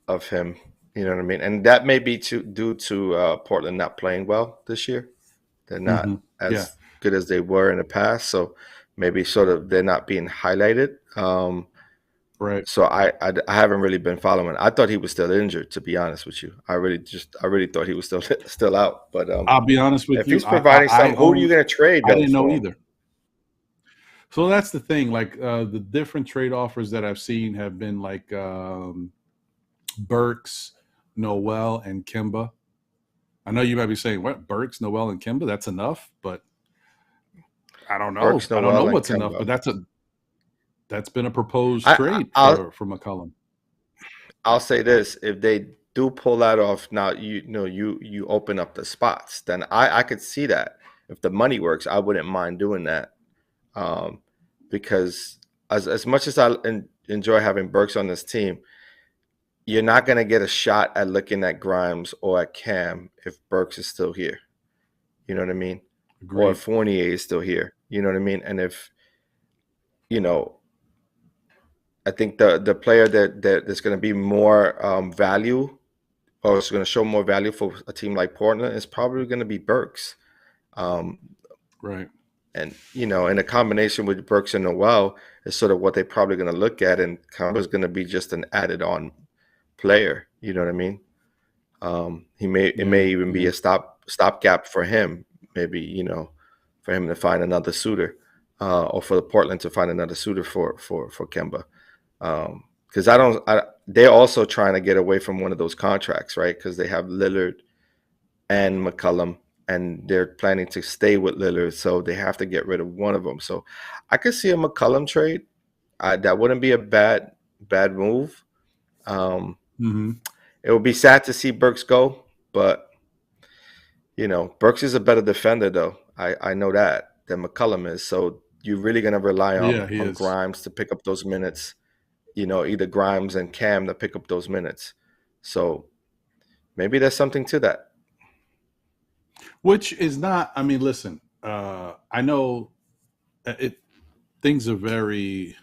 of him. You know what I mean? And that may be due to Portland not playing well this year. They're not as good as they were in the past. So maybe sort of they're not being highlighted. Right. So I haven't really been following. I thought he was still injured, to be honest with you. I really thought he was still out. But I'll be honest with if you. he's providing some, who are you going to trade? I didn't know for him? either. So that's the thing. Like the different trade offers that I've seen have been like Burks, Noel, and Kemba. I know you might be saying, "What, Burks, Noel, and Kemba? That's enough?" But I don't know. Burks, I don't Noel, know and what's Kemba. enough. But that's been a proposed trade for McCullum. I'll say this: if they do pull that off, now you open up the spots. Then I could see that. If the money works, I wouldn't mind doing that. Because as much as I enjoy having Burks on this team, you're not going to get a shot at looking at Grimes or at Cam if Burks is still here. You know what I mean? Agreed. Or if Fournier is still here. You know what I mean? And if, I think the player that's going to be more value, or is going to show more value for a team like Portland, is probably going to be Burks. Right. And, in a combination with Burks and Noel is sort of what they're probably going to look at. And Kemba is going to be just an added on player. You know what I mean? It may even be a stopgap for him, maybe, for him to find another suitor, or for the Portland to find another suitor for Kemba. Because they're also trying to get away from one of those contracts, right? Because they have Lillard and McCullum, and they're planning to stay with Lillard, so they have to get rid of one of them. So I could see a McCullum trade. That wouldn't be a bad move. It would be sad to see Burks go, but Burks is a better defender, though. I know that than McCullum is. So you're really gonna rely on Grimes to pick up those minutes. Either Grimes and Cam to pick up those minutes. So maybe there's something to that. Which is not. I mean, listen. I know things are very,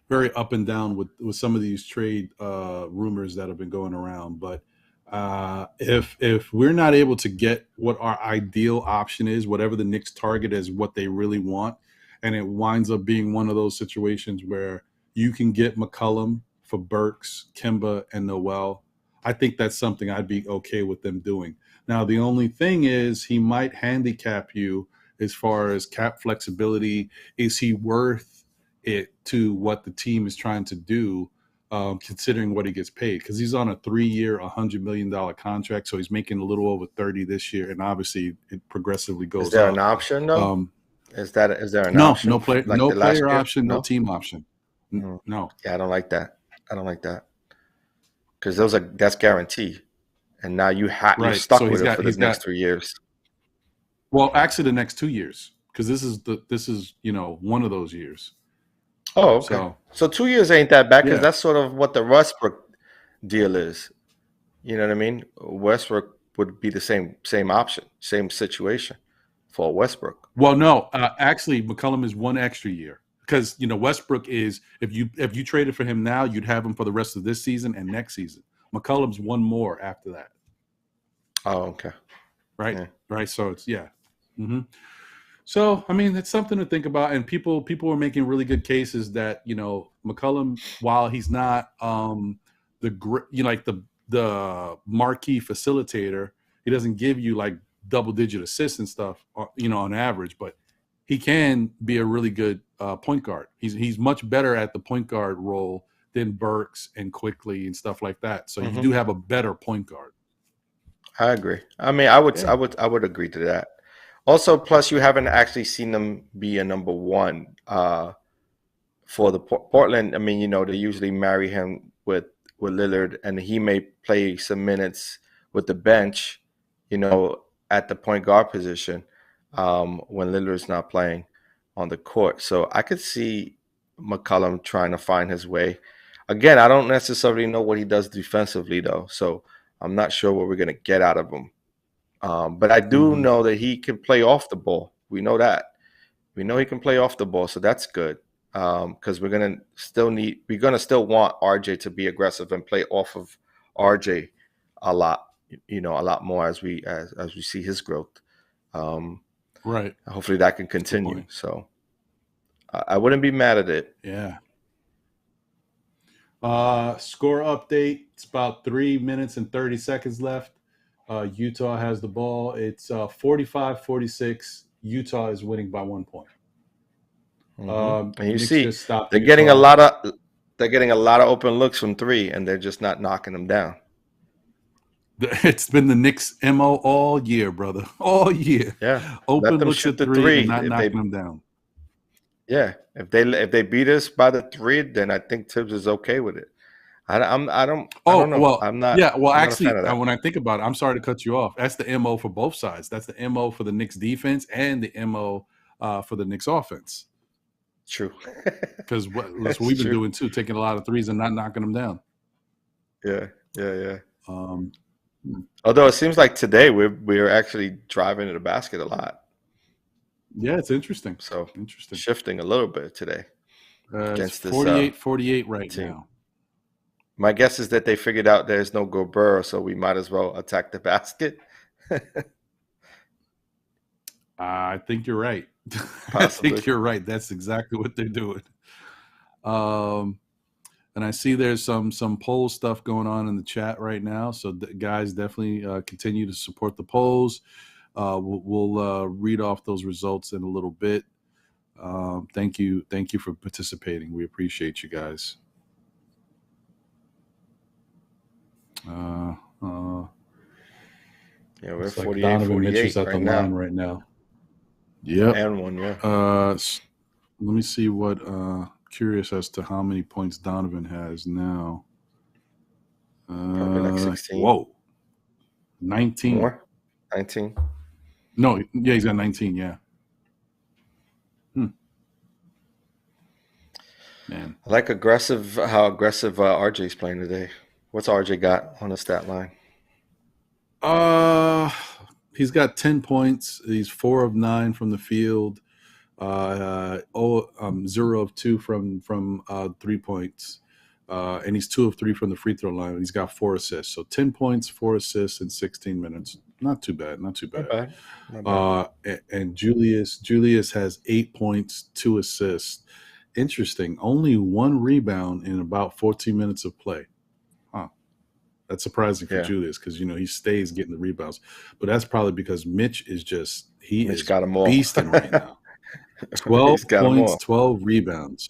very up and down with some of these trade rumors that have been going around. But if we're not able to get what our ideal option is, whatever the Knicks target is, what they really want, and it winds up being one of those situations where you can get McCullum for Burks, Kemba, and Noel, I think that's something I'd be okay with them doing. Now, the only thing is he might handicap you as far as cap flexibility. Is he worth it to what the team is trying to do, considering what he gets paid? Because he's on a 3-year, $100 million contract, so he's making a little over 30 this year, and obviously it progressively goes up. Is there an option, though? Is there an no, option? No player, like no player year? option, no team option. No. Yeah, I don't like that. Because that's guaranteed. And now you're stuck with it for the next 3 years. Well, actually, the next 2 years, because this is one of those years. Oh, okay. So 2 years ain't that bad, because that's sort of what the Westbrook deal is. You know what I mean? Westbrook would be the same option, same situation for Westbrook. Well, no, actually, McCullum is 1 extra year, because Westbrook is, if you traded for him now, you'd have him for the rest of this season and next season. McCullum's 1 more after that. Oh, okay. Right. Yeah. Right. So it's Mm-hmm. So, I mean, it's something to think about. And people are making really good cases that, McCullum, while he's not the marquee facilitator, he doesn't give you like double-digit assists and stuff, on average, but he can be a really good point guard. He's much better at the point guard role than Burks and Quickly and stuff like that. So you do have a better point guard. I agree. I mean, I would agree to that. Also, plus you haven't actually seen them be a number one for the Portland. I mean, they usually marry him with Lillard, and he may play some minutes with the bench, at the point guard position when Lillard's not playing on the court. So I could see McCullum trying to find his way. Again, I don't necessarily know what he does defensively, though, so I'm not sure what we're going to get out of him. But I do know that he can play off the ball. We know that. We know he can play off the ball, so that's good. Because we're going to still want RJ to be aggressive and play off of RJ a lot, a lot more as we see his growth. Right. Hopefully that can continue. So I wouldn't be mad at it. Yeah. Score update. It's about 3 minutes and 30 seconds left. Utah has the ball. It's 45-46. Utah is winning by 1 point. And you Knicks see, just stopped they're Utah. getting a lot of open looks from three, and they're just not knocking them down. It's been the Knicks' MO all year, brother. All year. Yeah, Open looks at three and not knocking them down. Yeah, if they beat us by the three, then I think Tibbs is okay with it. I don't know. Well, I'm not. Yeah, well, I'm actually, not a fan of that. when I think about it, I'm sorry to cut you off. That's the MO for both sides. That's the MO for the Knicks defense and the MO for the Knicks offense. True. Because that's what we've been doing too, taking a lot of threes and not knocking them down. Yeah. Although it seems like today we're actually driving to the basket a lot. Yeah, it's interesting. So shifting a little bit today. Against this 48-48 right team. Now. My guess is that they figured out there's no Gobert, so we might as well attack the basket. I think you're right. I think you're right. That's exactly what they're doing. And I see there's some poll stuff going on in the chat right now. So guys, definitely continue to support the polls. We'll read off those results in a little bit. Thank you for participating. We appreciate you guys. Yeah, we're 48-48 like Donovan Mitchell's at the line right now. Yep. And one, yeah. Let me see what. Curious as to how many points Donovan has now. Probably like 16. Whoa. 19. More? 19? No, yeah, he's got 19, yeah. Man. I like how aggressive RJ's playing today. What's RJ got on the stat line? He's got 10 points. He's 4 of 9 from the field. 0 of 2 from 3 points. And he's 2 of 3 from the free throw line. He's got 4 assists. So 10 points, 4 assists in 16 minutes. Not too bad. Not bad. And Julius has 8 points, 2 assists. Interesting. Only 1 rebound in about 14 minutes of play. Huh. That's surprising for Julius because, he stays getting the rebounds. But that's probably because Mitch is just – Mitch got him all. Beasting right now. 12 points, 12 rebounds.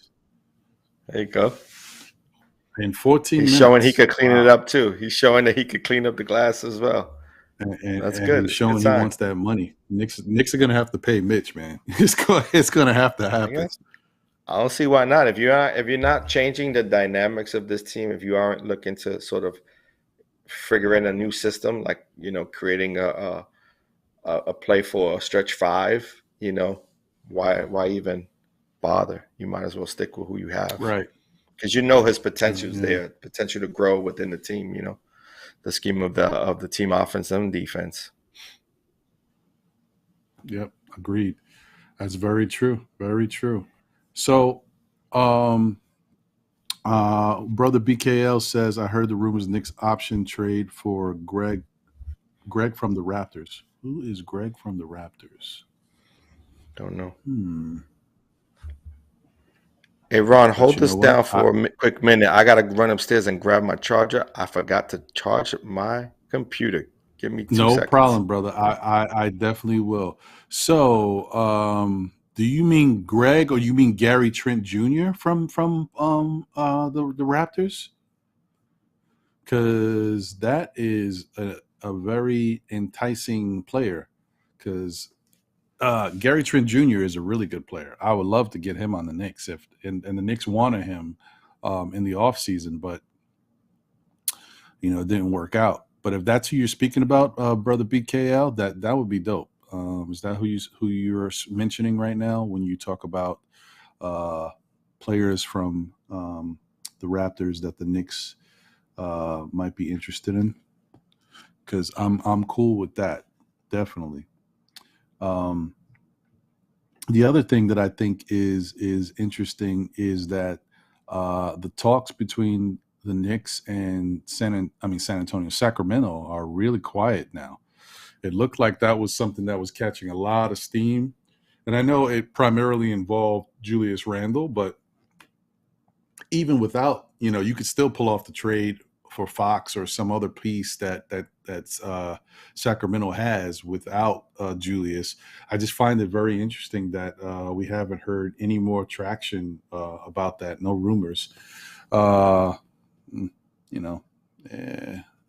There you go. In 14 minutes. He's showing he could clean it up too. He's showing that he could clean up the glass as well. And that's good. He's showing he wants that money. Knicks are going to have to pay Mitch, man. It's going to have to happen. I don't see why not. If you're not changing the dynamics of this team, if you aren't looking to sort of figure in a new system, like creating a play for a stretch 5, why even bother? You might as well stick with who you have, right? Because his potential is there, potential to grow within the team. The scheme of the team offense and defense. Yep, agreed. That's very true. Very true. So, brother BKL says, I heard the rumors Knicks option trade for Greg from the Raptors. Who is Greg from the Raptors? Don't know. Hey, Ron, hold this down for a quick minute. I got to run upstairs and grab my charger. I forgot to charge my computer. Give me 2 seconds. No problem, brother. I definitely will. So, do you mean Greg or you mean Gary Trent Jr. from the Raptors? Because that is a very enticing player. Because Gary Trent Jr. is a really good player. I would love to get him on the Knicks and the Knicks wanted him in the offseason, but it didn't work out. But if that's who you're speaking about, brother BKL, that would be dope. Is that who you're mentioning right now when you talk about players from the Raptors that the Knicks might be interested in? Because I'm cool with that, definitely. The other thing that I think is interesting is that the talks between the Knicks and Sacramento are really quiet now. It looked like that was something that was catching a lot of steam. And I know it primarily involved Julius Randle, but even without, you could still pull off the trade for Fox or some other piece that's Sacramento has without Julius. I just find it very interesting that we haven't heard any more traction about that. No rumors.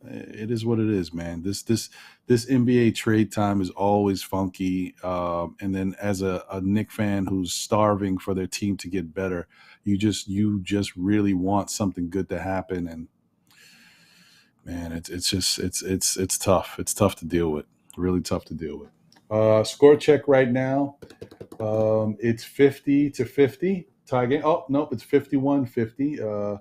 It is what it is, man. This NBA trade time is always funky. And then as a Knicks fan who's starving for their team to get better, you just really want something good to happen. And man, it's tough. It's tough to deal with. Really tough to deal with. Score check right now. It's 50-50 tie game. Oh, nope, it's 51-50.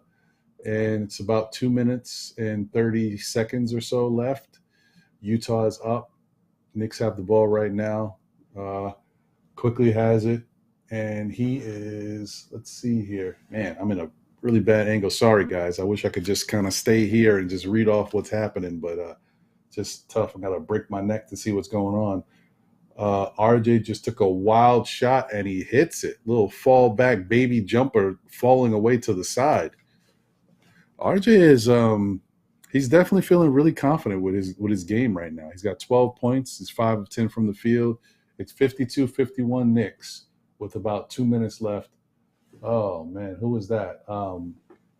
And it's about 2 minutes and 30 seconds or so left. Utah is up. Knicks have the ball right now. Quickly has it. And he is, let's see here. Man, I'm in a really bad angle. Sorry, guys. I wish I could just kind of stay here and just read off what's happening, but just tough. I got to break my neck to see what's going on. RJ just took a wild shot and he hits it. Little fall back baby jumper falling away to the side. RJ is he's definitely feeling really confident with his game right now. He's got 12 points. He's 5 of 10 from the field. It's 52-51 Knicks with about 2 minutes left. Oh man, who was that?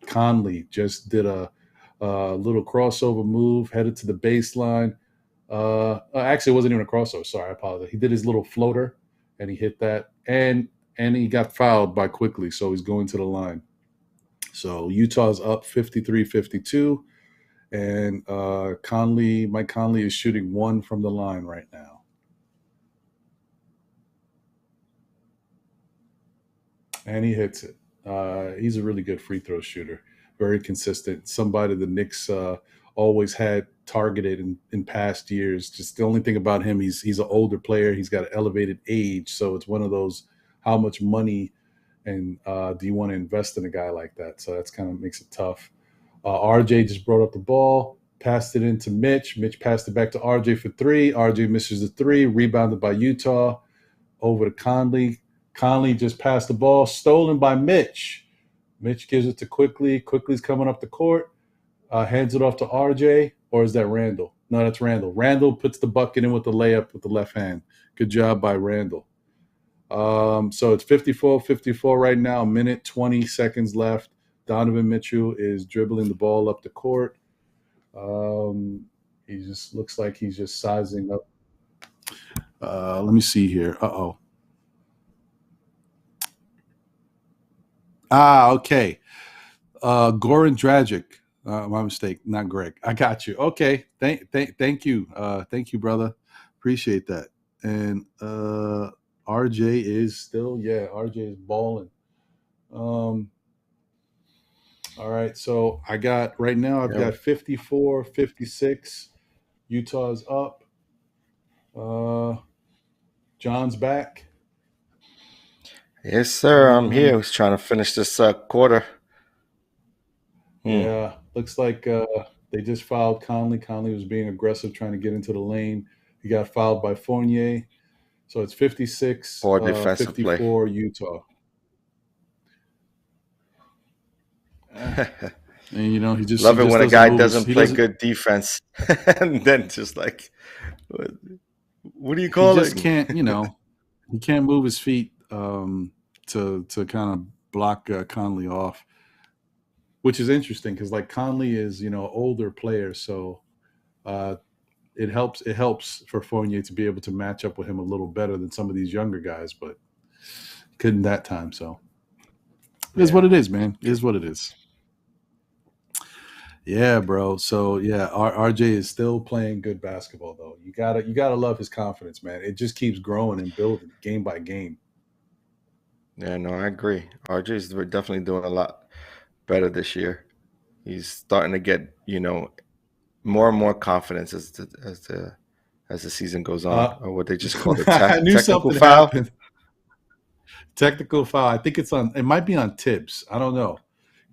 Conley just did a little crossover move, headed to the baseline. Actually, it wasn't even a crossover. Sorry, I apologize. He did his little floater, and he hit that, and he got fouled by Quickly, so he's going to the line. So Utah's up 53-52, and Mike Conley is shooting 1 from the line right now. And he hits it. He's a really good free throw shooter, very consistent. Somebody the Knicks always had targeted in past years. Just the only thing about him, he's an older player. He's got an elevated age, so it's one of those, how much money and do you want to invest in a guy like that? So that's kind of makes it tough. RJ just brought up the ball, passed it into Mitch. Mitch passed it back to RJ for 3. RJ misses the 3, rebounded by Utah. Over to Conley. Conley just passed the ball, stolen by Mitch. Mitch gives it to Quickly. Quickly's coming up the court, hands it off to RJ, or is that Randall? No, that's Randall. Randall puts the bucket in with the layup with the left hand. Good job by Randall. So it's 54-54 right now, a minute, 20 seconds left. Donovan Mitchell is dribbling the ball up the court. He just looks like he's just sizing up. Let me see here. Uh-oh. Okay. Goran Dragic. My mistake, not Greg. I got you. Okay. Thank you. Thank you, brother. Appreciate that. And RJ is still, RJ is balling. All right. So I've got 54-56. Utah's up. John's back. Yes, sir. I'm here. I was trying to finish this quarter. Yeah, looks like they just fouled Conley. Conley was being aggressive, trying to get into the lane. He got fouled by Fournier. So it's 56, 54 play. Utah. And he just love it when a guy doesn't play good defense, and then just like, what do you call it? He just can't, he can't move his feet to kind of block Conley off, which is interesting because like Conley is older player, so it helps for Fournier to be able to match up with him a little better than some of these younger guys, but couldn't that time. So it is what it is, man. It is what it is. Yeah, bro. So yeah, RJ is still playing good basketball though. You gotta love his confidence, man. It just keeps growing and building game by game. Yeah, no, I agree. RJ's definitely doing a lot better this year. He's starting to get more and more confidence as the season goes on, or what they just call the technical foul. Happened. Technical foul. I think it might be on Tibbs. I don't know.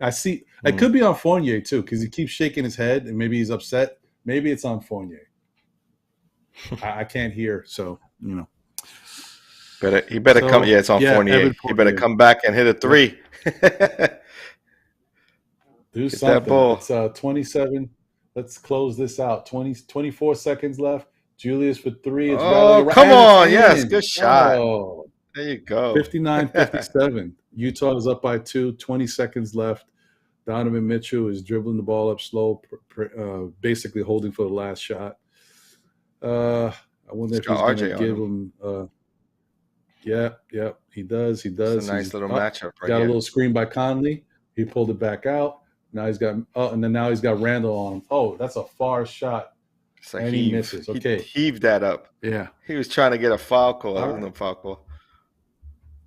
I see. It could be on Fournier too, because he keeps shaking his head and maybe he's upset. Maybe it's on Fournier. I can't hear, so He better come. Yeah, it's on Fournier. He better come back and hit a 3. Do Get that something. ball. It's 27. Let's close this out. 24 seconds left. Julius for three. It's rattling around. Come on. It's Yes, in. good shot. Oh. There you go. 59-57. Utah is up by 2. 20 seconds left. Donovan Mitchell is dribbling the ball up slow, basically holding for the last shot. I wonder if he's going to give him. Yeah, he does. It's a nice little matchup. Got a little screen by Conley. He pulled it back out. Now he's got. And then now he's got Randall on him. Oh, that's a far shot. And he misses. Okay, he heaved that up. Yeah, he was trying to get a foul call. That was no foul call.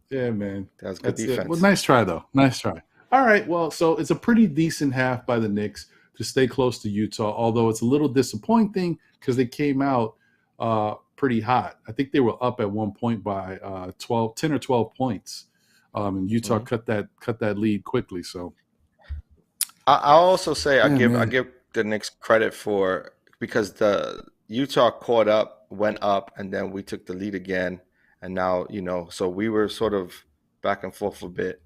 Yeah, man. That was good defense. Well, nice try, though. Nice try. All right, well, so it's a pretty decent half by the Knicks to stay close to Utah, although it's a little disappointing because they came out pretty hot. I think they were up at one point by 10 or 12 points, and Utah cut that lead quickly. So I'll also say I give the Knicks credit for because the Utah caught up, went up, and then we took the lead again, and now so we were sort of back and forth a bit.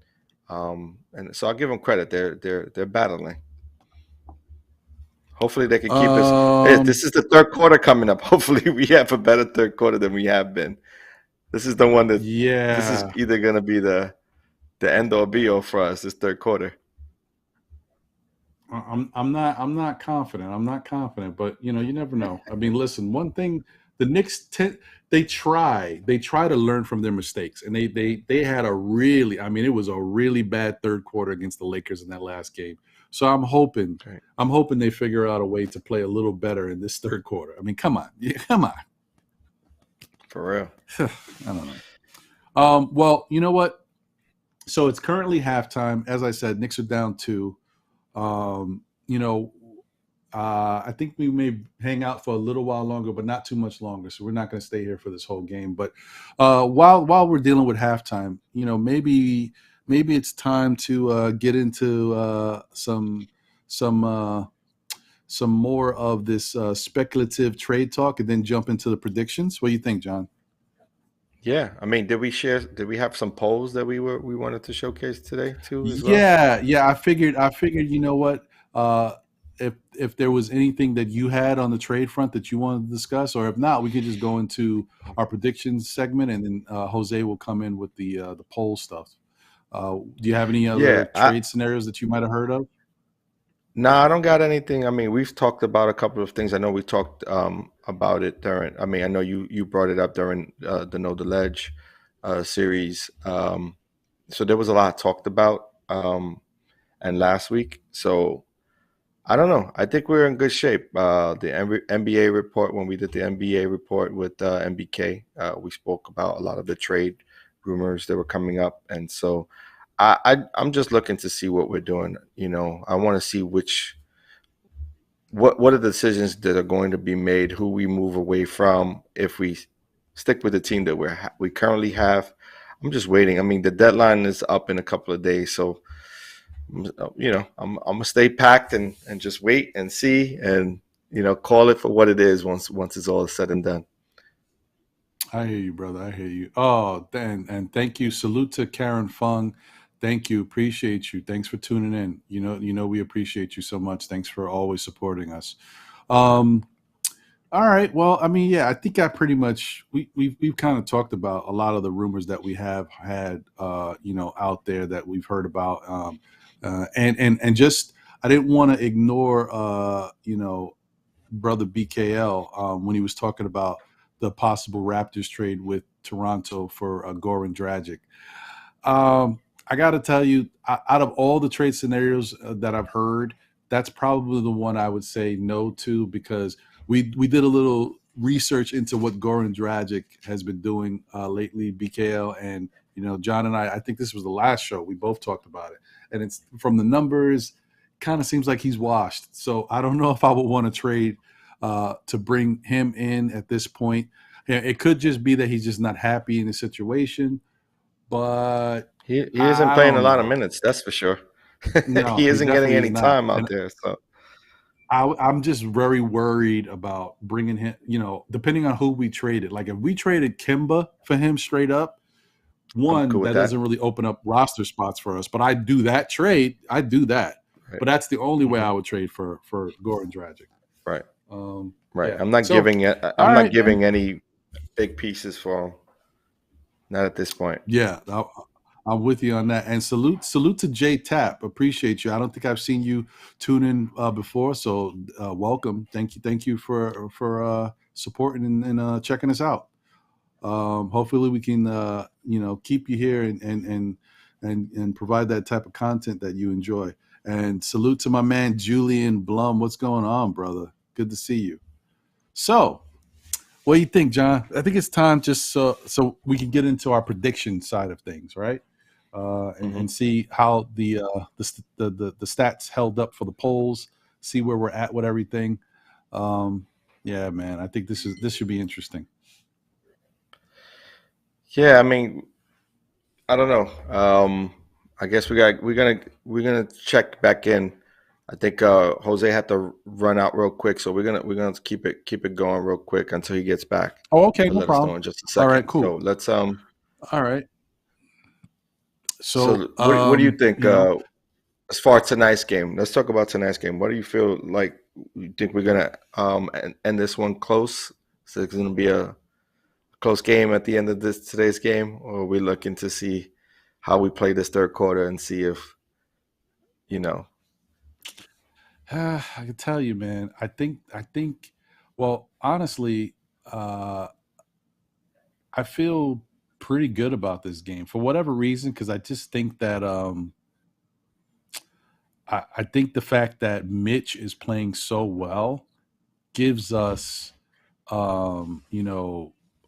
And so I'll give them credit. They're battling. Hopefully they can keep us. Hey, this is the third quarter coming up. Hopefully we have a better third quarter than we have been. This is the one that this is either going to be the end or be all for us this third quarter. I'm not confident. I'm not confident, but you never know. I mean, listen, one thing the Knicks they try to learn from their mistakes, and they had it was a really bad third quarter against the Lakers in that last game. So I'm hoping they figure out a way to play a little better in this third quarter. I mean, come on. For real. I don't know. Well, you know what? So it's currently halftime. As I said, Knicks are down 2. I think we may hang out for a little while longer, but not too much longer. So we're not going to stay here for this whole game. But while we're dealing with halftime, maybe it's time to get into some more of this speculative trade talk, and then jump into the predictions. What do you think, John? Yeah, I mean, did we have some polls that we wanted to showcase today too? As well? Yeah. I figured. You know what? If there was anything that you had on the trade front that you wanted to discuss, or if not, we could just go into our predictions segment, and then Jose will come in with the poll stuff. Do you have any other trade scenarios that you might have heard of? No, I don't got anything. I mean, we've talked about a couple of things. I know we talked about it during. I mean, I know you brought it up during the Know the Ledge series. So there was a lot talked about, and last week. So I don't know. I think we're in good shape. The NBA report, when we did the NBA report with MBK, we spoke about a lot of the trade rumors that were coming up, and so I'm just looking to see what we're doing. I want to see what are the decisions that are going to be made, who we move away from, if we stick with the team that we currently have. I'm just waiting. I mean, the deadline is up in a couple of days, so I'm gonna stay packed and just wait and see, and call it for what it is once it's all said and done. I hear you, brother. I hear you. Oh, and thank you. Salute to Karen Fung. Thank you. Appreciate you. Thanks for tuning in. We appreciate you so much. Thanks for always supporting us. All right. Well, I mean, yeah, I think I pretty much we've kind of talked about a lot of the rumors that we have had, out there that we've heard about. And just I didn't want to ignore, brother BKL when he was talking about the possible Raptors trade with Toronto for Goran Dragic. I got to tell you, out of all the trade scenarios that I've heard, that's probably the one I would say no to, because we did a little research into what Goran Dragic has been doing lately, BKL, and John and I think this was the last show, we both talked about it, and it's from the numbers, kind of seems like he's washed. So I don't know if I would want to trade to bring him in at this point. It could just be that he's just not happy in the situation, but he isn't playing a lot of minutes, that's for sure. No, he isn't getting any time out there. So I'm just very worried about bringing him, depending on who we traded. Like if we traded Kemba for him straight up, that doesn't really open up roster spots for us. But I do that trade. I do that. but that's the only way I would trade for Goran Dragic. Right. Yeah. I'm not giving it. I'm not giving any big pieces for him. Not at this point. Yeah, I'm with you on that. And salute to J Tap. Appreciate you. I don't think I've seen you tune in before, so welcome. Thank you for supporting and checking us out. Hopefully we can keep you here and provide that type of content that you enjoy. And salute to my man Julian Blum. What's going on, brother? Good to see you. So, what do you think, John? I think it's time just so we can get into our prediction side of things, right? And see how the stats held up for the polls. See where we're at with everything. Yeah, man. I think this should be interesting. Yeah, I mean, I don't know. I guess we're gonna check back in. I think Jose had to run out real quick, so we're gonna keep it going real quick until he gets back. Oh, okay, no problem. In just a second. All right, cool. So let's All right. So what do you think as far as tonight's game? Let's talk about tonight's game. What do you feel like? You think we're gonna end this one close? So it's gonna be a close game at the end of today's game, or are we looking to see how we play this third quarter and see if I can tell you, man. I think. Well, honestly, I feel pretty good about this game for whatever reason, because I just think that I think the fact that Mitch is playing so well gives us a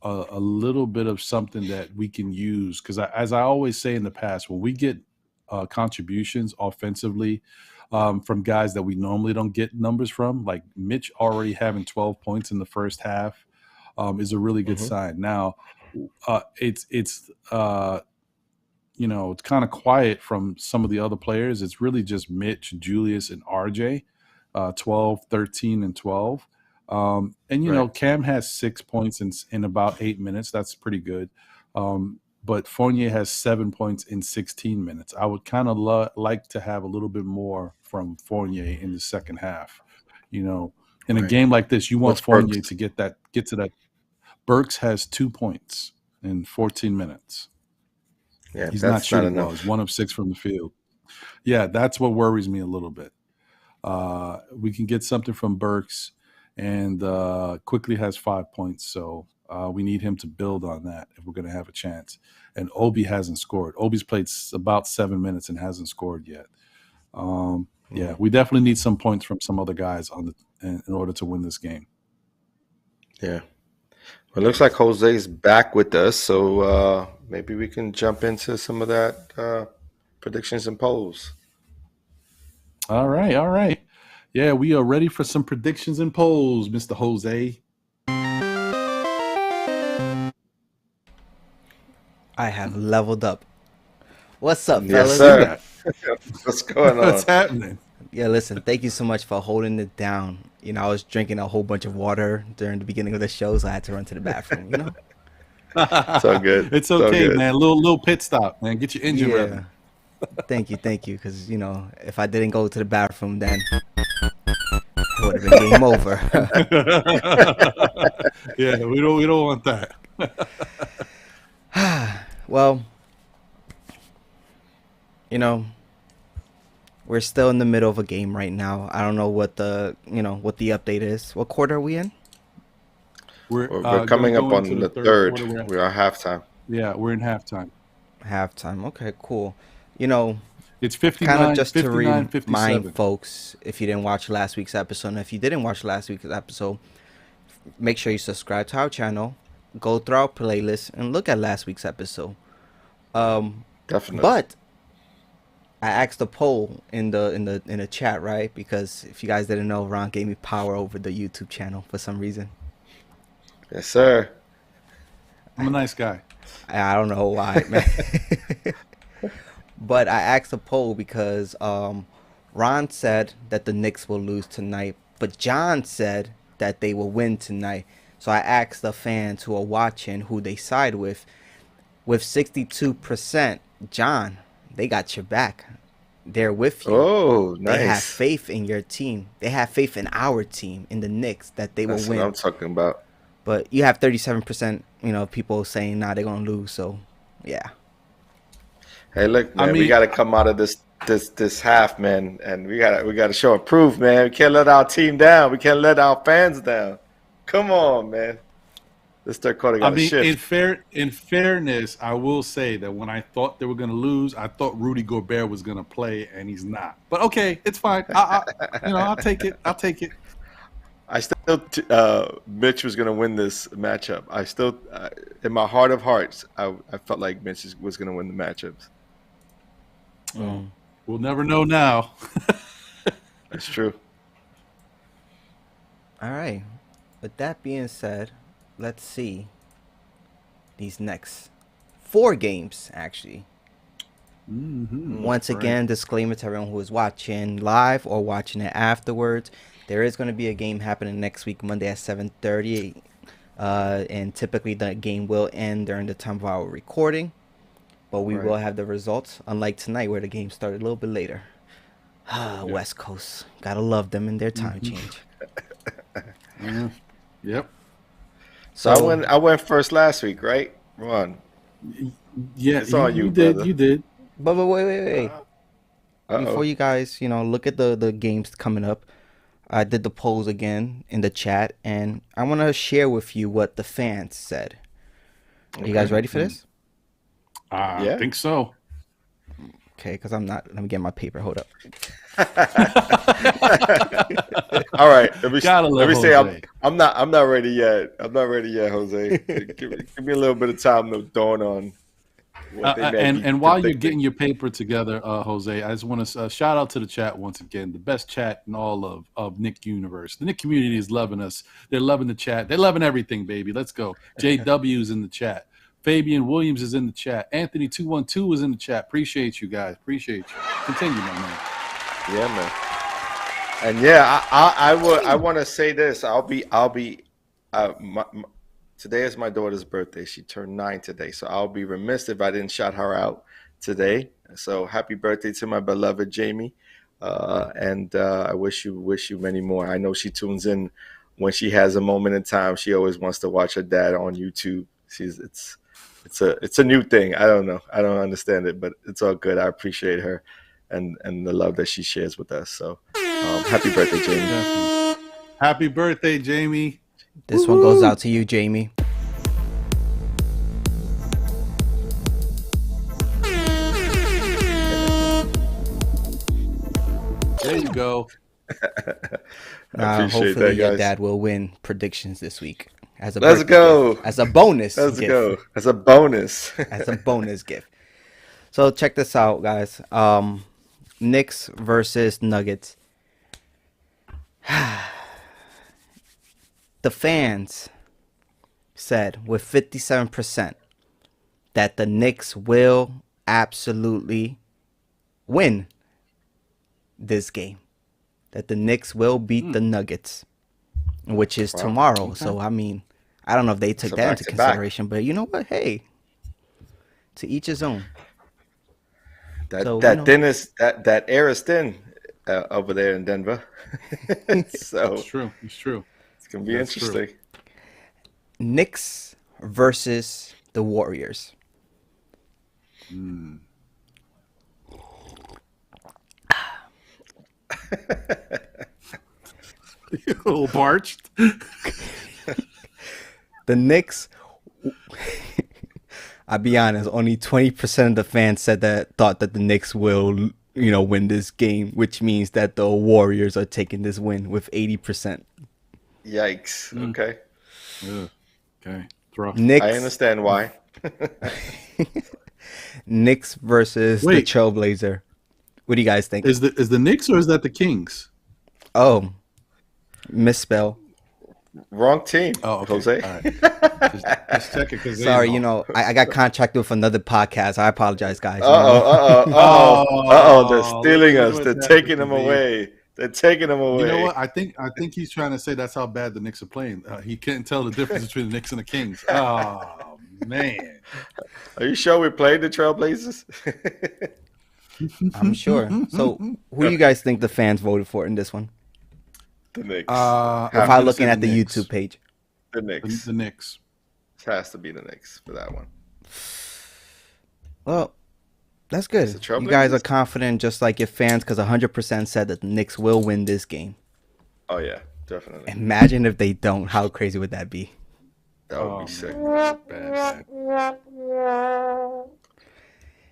little bit of something that we can use, because as I always say in the past, when we get contributions offensively from guys that we normally don't get numbers from, like Mitch already having 12 points in the first half is a really good sign. Now, it's kind of quiet from some of the other players. It's really just Mitch, Julius, and RJ, 12, 13, and 12. And Cam has 6 points in about 8 minutes. That's pretty good. But Fournier has 7 points in 16 minutes. I would kind of like to have a little bit more from Fournier in the second half. In a game like this, you want Fournier to get to that. Burks has 2 points in 14 minutes. Yeah, he's not shooting well. He's 1 of 6 from the field. Yeah, that's what worries me a little bit. We can get something from Burks, and Quickly has 5 points, so we need him to build on that if we're going to have a chance. And Obi hasn't scored. Obi's played about 7 minutes and hasn't scored yet. Yeah, we definitely need some points from some other guys in order to win this game. Yeah. Well, it looks like Jose's back with us, so maybe we can jump into some of that predictions and polls. All right. Yeah, we are ready for some predictions and polls, Mr. Jose. I have leveled up. What's up, yes, fellas? Sir. What's going on? What's happening? Yeah, listen, thank you so much for holding it down. I was drinking a whole bunch of water during the beginning of the show, so I had to run to the bathroom, It's all good. It's okay, man. Little pit stop, man. Get your engine ready. Thank you, because if I didn't go to the bathroom, then it would have been game over. Yeah, we don't want that. Well, we're still in the middle of a game right now. I don't know what the update is. What quarter are we in? We're coming up on the third. We are halftime. Yeah, we're in halftime. Halftime. Okay, cool. It's 59. Kind of just 59, to remind folks, if you didn't watch last week's episode, and if you didn't watch last week's episode, make sure you subscribe to our channel, go through our playlist, and look at last week's episode. Definitely. But I asked a poll in the chat, right? Because if you guys didn't know, Ron gave me power over the YouTube channel for some reason. Yes, sir. I'm a nice guy. I don't know why, man. But I asked a poll because Ron said that the Knicks will lose tonight, but John said that they will win tonight. So I asked the fans who are watching who they side with. With 62%, John, they got your back. They're with you. Oh, nice. They have faith in your team. They have faith in our team, in the Knicks, that they will win. That's what I'm talking about. But you have 37%, people saying, nah, they're going to lose. So, yeah. Hey, look, man, we got to come out of this half, man, and we got to show and prove, man. We can't let our team down. We can't let our fans down. Come on, man. This third quarter got to shift. In fairness, I will say that when I thought they were going to lose, I thought Rudy Gobert was going to play, and he's not. But okay, it's fine. I'll take it. I'll take it. I still, Mitch was going to win this matchup. I still, in my heart of hearts, I felt like Mitch was going to win the matchups. We'll never know now. That's true. All right. With that being said, let's see these next 4 games, actually. Once again, disclaimer to everyone who is watching live or watching it afterwards. There is going to be a game happening next week, Monday at 7:30. And typically the game will end during the time of our recording. But we will have the results, unlike tonight where the game started a little bit later. West Coast. Got to love them in their time change. Yep. So I went first last week, right, Ron? Yeah, it's all you did. brother. You did. But wait. Before you guys, look at the games coming up, I did the polls again in the chat, and I want to share with you what the fans said. Are you guys ready for this? I think so. Okay, because I'm not. Let me get my paper. Hold up. All right. Let me say Jose. I'm not ready yet. I'm not ready yet, Jose. give me a little bit of time to dawn on. And while you're getting your paper together, Jose, I just want to shout out to the chat once again. The best chat in all of Knick Universe. The Knick community is loving us. They're loving the chat. They're loving everything, baby. Let's go. JW's in the chat. Fabian Williams is in the chat. Anthony 212 is in the chat. Appreciate you guys. Appreciate you. Continue, my man. Yeah, man. And yeah, I want to say this. Today is my daughter's birthday. She turned 9 today, so I'll be remiss if I didn't shout her out today. So happy birthday to my beloved Jamie, and I wish you many more. I know she tunes in when she has a moment in time. She always wants to watch her dad on YouTube. It's a new thing. I don't know. I don't understand it, but it's all good. I appreciate her and the love that she shares with us. So happy birthday, Jamie. Happy birthday, Jamie. This one goes out to you, Jamie. There you go. Hopefully your dad will win predictions this week. Let's go. As a bonus. Let's go. As a bonus. As a bonus gift. So check this out, guys. Knicks versus Nuggets. The fans said with 57% that the Knicks will absolutely win this game. That the Knicks will beat the Nuggets, which is tomorrow. Okay. So, I mean, I don't know if they took that into consideration, but you know what? Hey, to each his own. That air is thin over there in Denver. So it's true. It's true. It's gonna be interesting. True. Knicks versus the Warriors. Mm. You a little parched. The Knicks. I'll be honest. Only 20% of the fans thought that the Knicks will, win this game, which means that the Warriors are taking this win with 80%. Yikes! Okay. Okay. Rough. Knicks, I understand why. Knicks versus the Trailblazer. What do you guys think? Is the Knicks or is that the Kings? Oh, misspell. Wrong team. Oh, okay. Jose. All right. Just check it. Sorry, I got contracted with another podcast. I apologize, guys. They're stealing us. They're taking them away. They're taking them away. You know what? I think he's trying to say that's how bad the Knicks are playing. He can't tell the difference between the Knicks and the Kings. Oh, man. Are you sure we played the Trailblazers? I'm sure. So, who you guys think the fans voted for in this one? The Knicks. Without looking at the YouTube page. The Knicks. The Knicks. It has to be the Knicks for that one. Well, that's good. You guys are confident just like your fans because 100% said that the Knicks will win this game. Oh, yeah. Definitely. Imagine if they don't. How crazy would that be? That would be sick. Bad.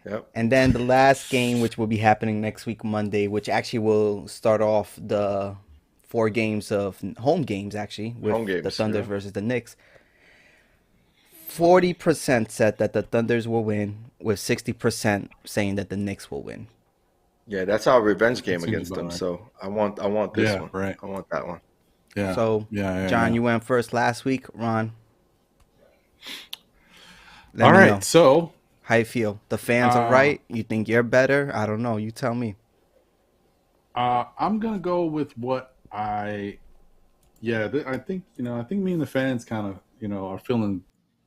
Yep. And then the last game, which will be happening next week, Monday, which actually will start off the 4 games of home games, actually, with the Thunder versus the Knicks. 40% said that the Thunders will win, with 60% saying that the Knicks will win. Yeah, that's our revenge game against them. Right. So I want this one. Right. I want that one. Yeah. So, John, you went first last week. Ron, all right. Know. So, how you feel? The fans are right. You think you're better? I don't know. You tell me. I'm gonna go with what I think me and the fans kind of are feeling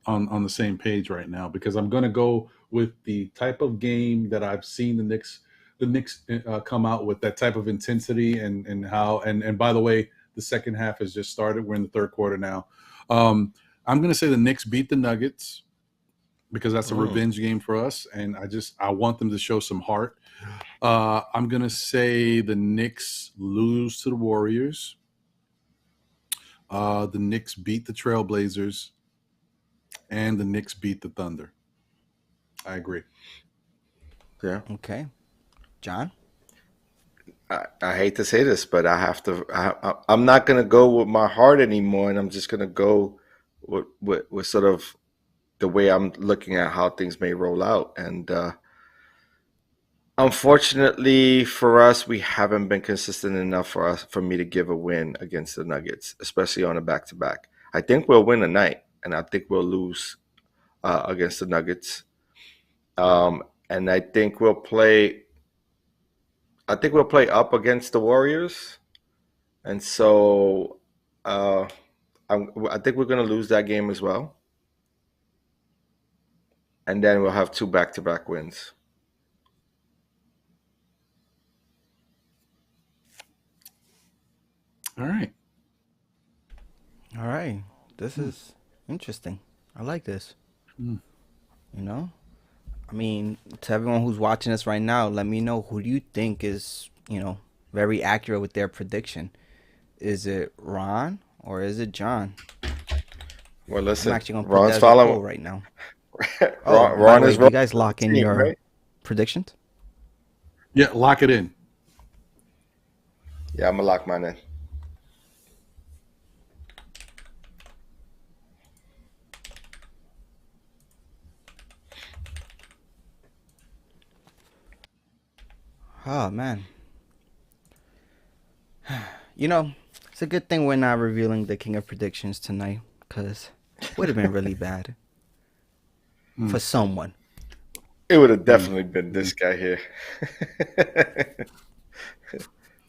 on the same page right now, because I'm gonna go with the type of game that I've seen the Knicks come out with, that type of intensity and how and by the way, the second half has just started. We're in the third quarter now. I'm going to say the Knicks beat the Nuggets because that's a revenge game for us, and I want them to show some heart. I'm going to say the Knicks lose to the Warriors. The Knicks beat the Trailblazers, and the Knicks beat the Thunder. I agree. Yeah. Okay. John? I hate to say this, but I have to. I'm not going to go with my heart anymore, and I'm just going to go with sort of the way I'm looking at how things may roll out. And unfortunately for us, we haven't been consistent enough for me to give a win against the Nuggets, especially on a back-to-back. I think we'll win tonight, and I think we'll lose against the Nuggets. And I think we'll play up against the Warriors, and so I think we're going to lose that game as well, and then we'll have 2 back-to-back wins. All right. This is interesting. I like this. I mean, to everyone who's watching us right now, let me know, who do you think is, very accurate with their prediction? Is it Ron or is it John? Well, listen, I'm actually going to put that as a poll right now. Ron is. You guys lock in your predictions? Yeah, lock it in. Yeah, I'm going to lock mine in. Oh, man. It's a good thing we're not revealing the king of predictions tonight, because it would have been really bad for someone. It would have definitely been this guy here.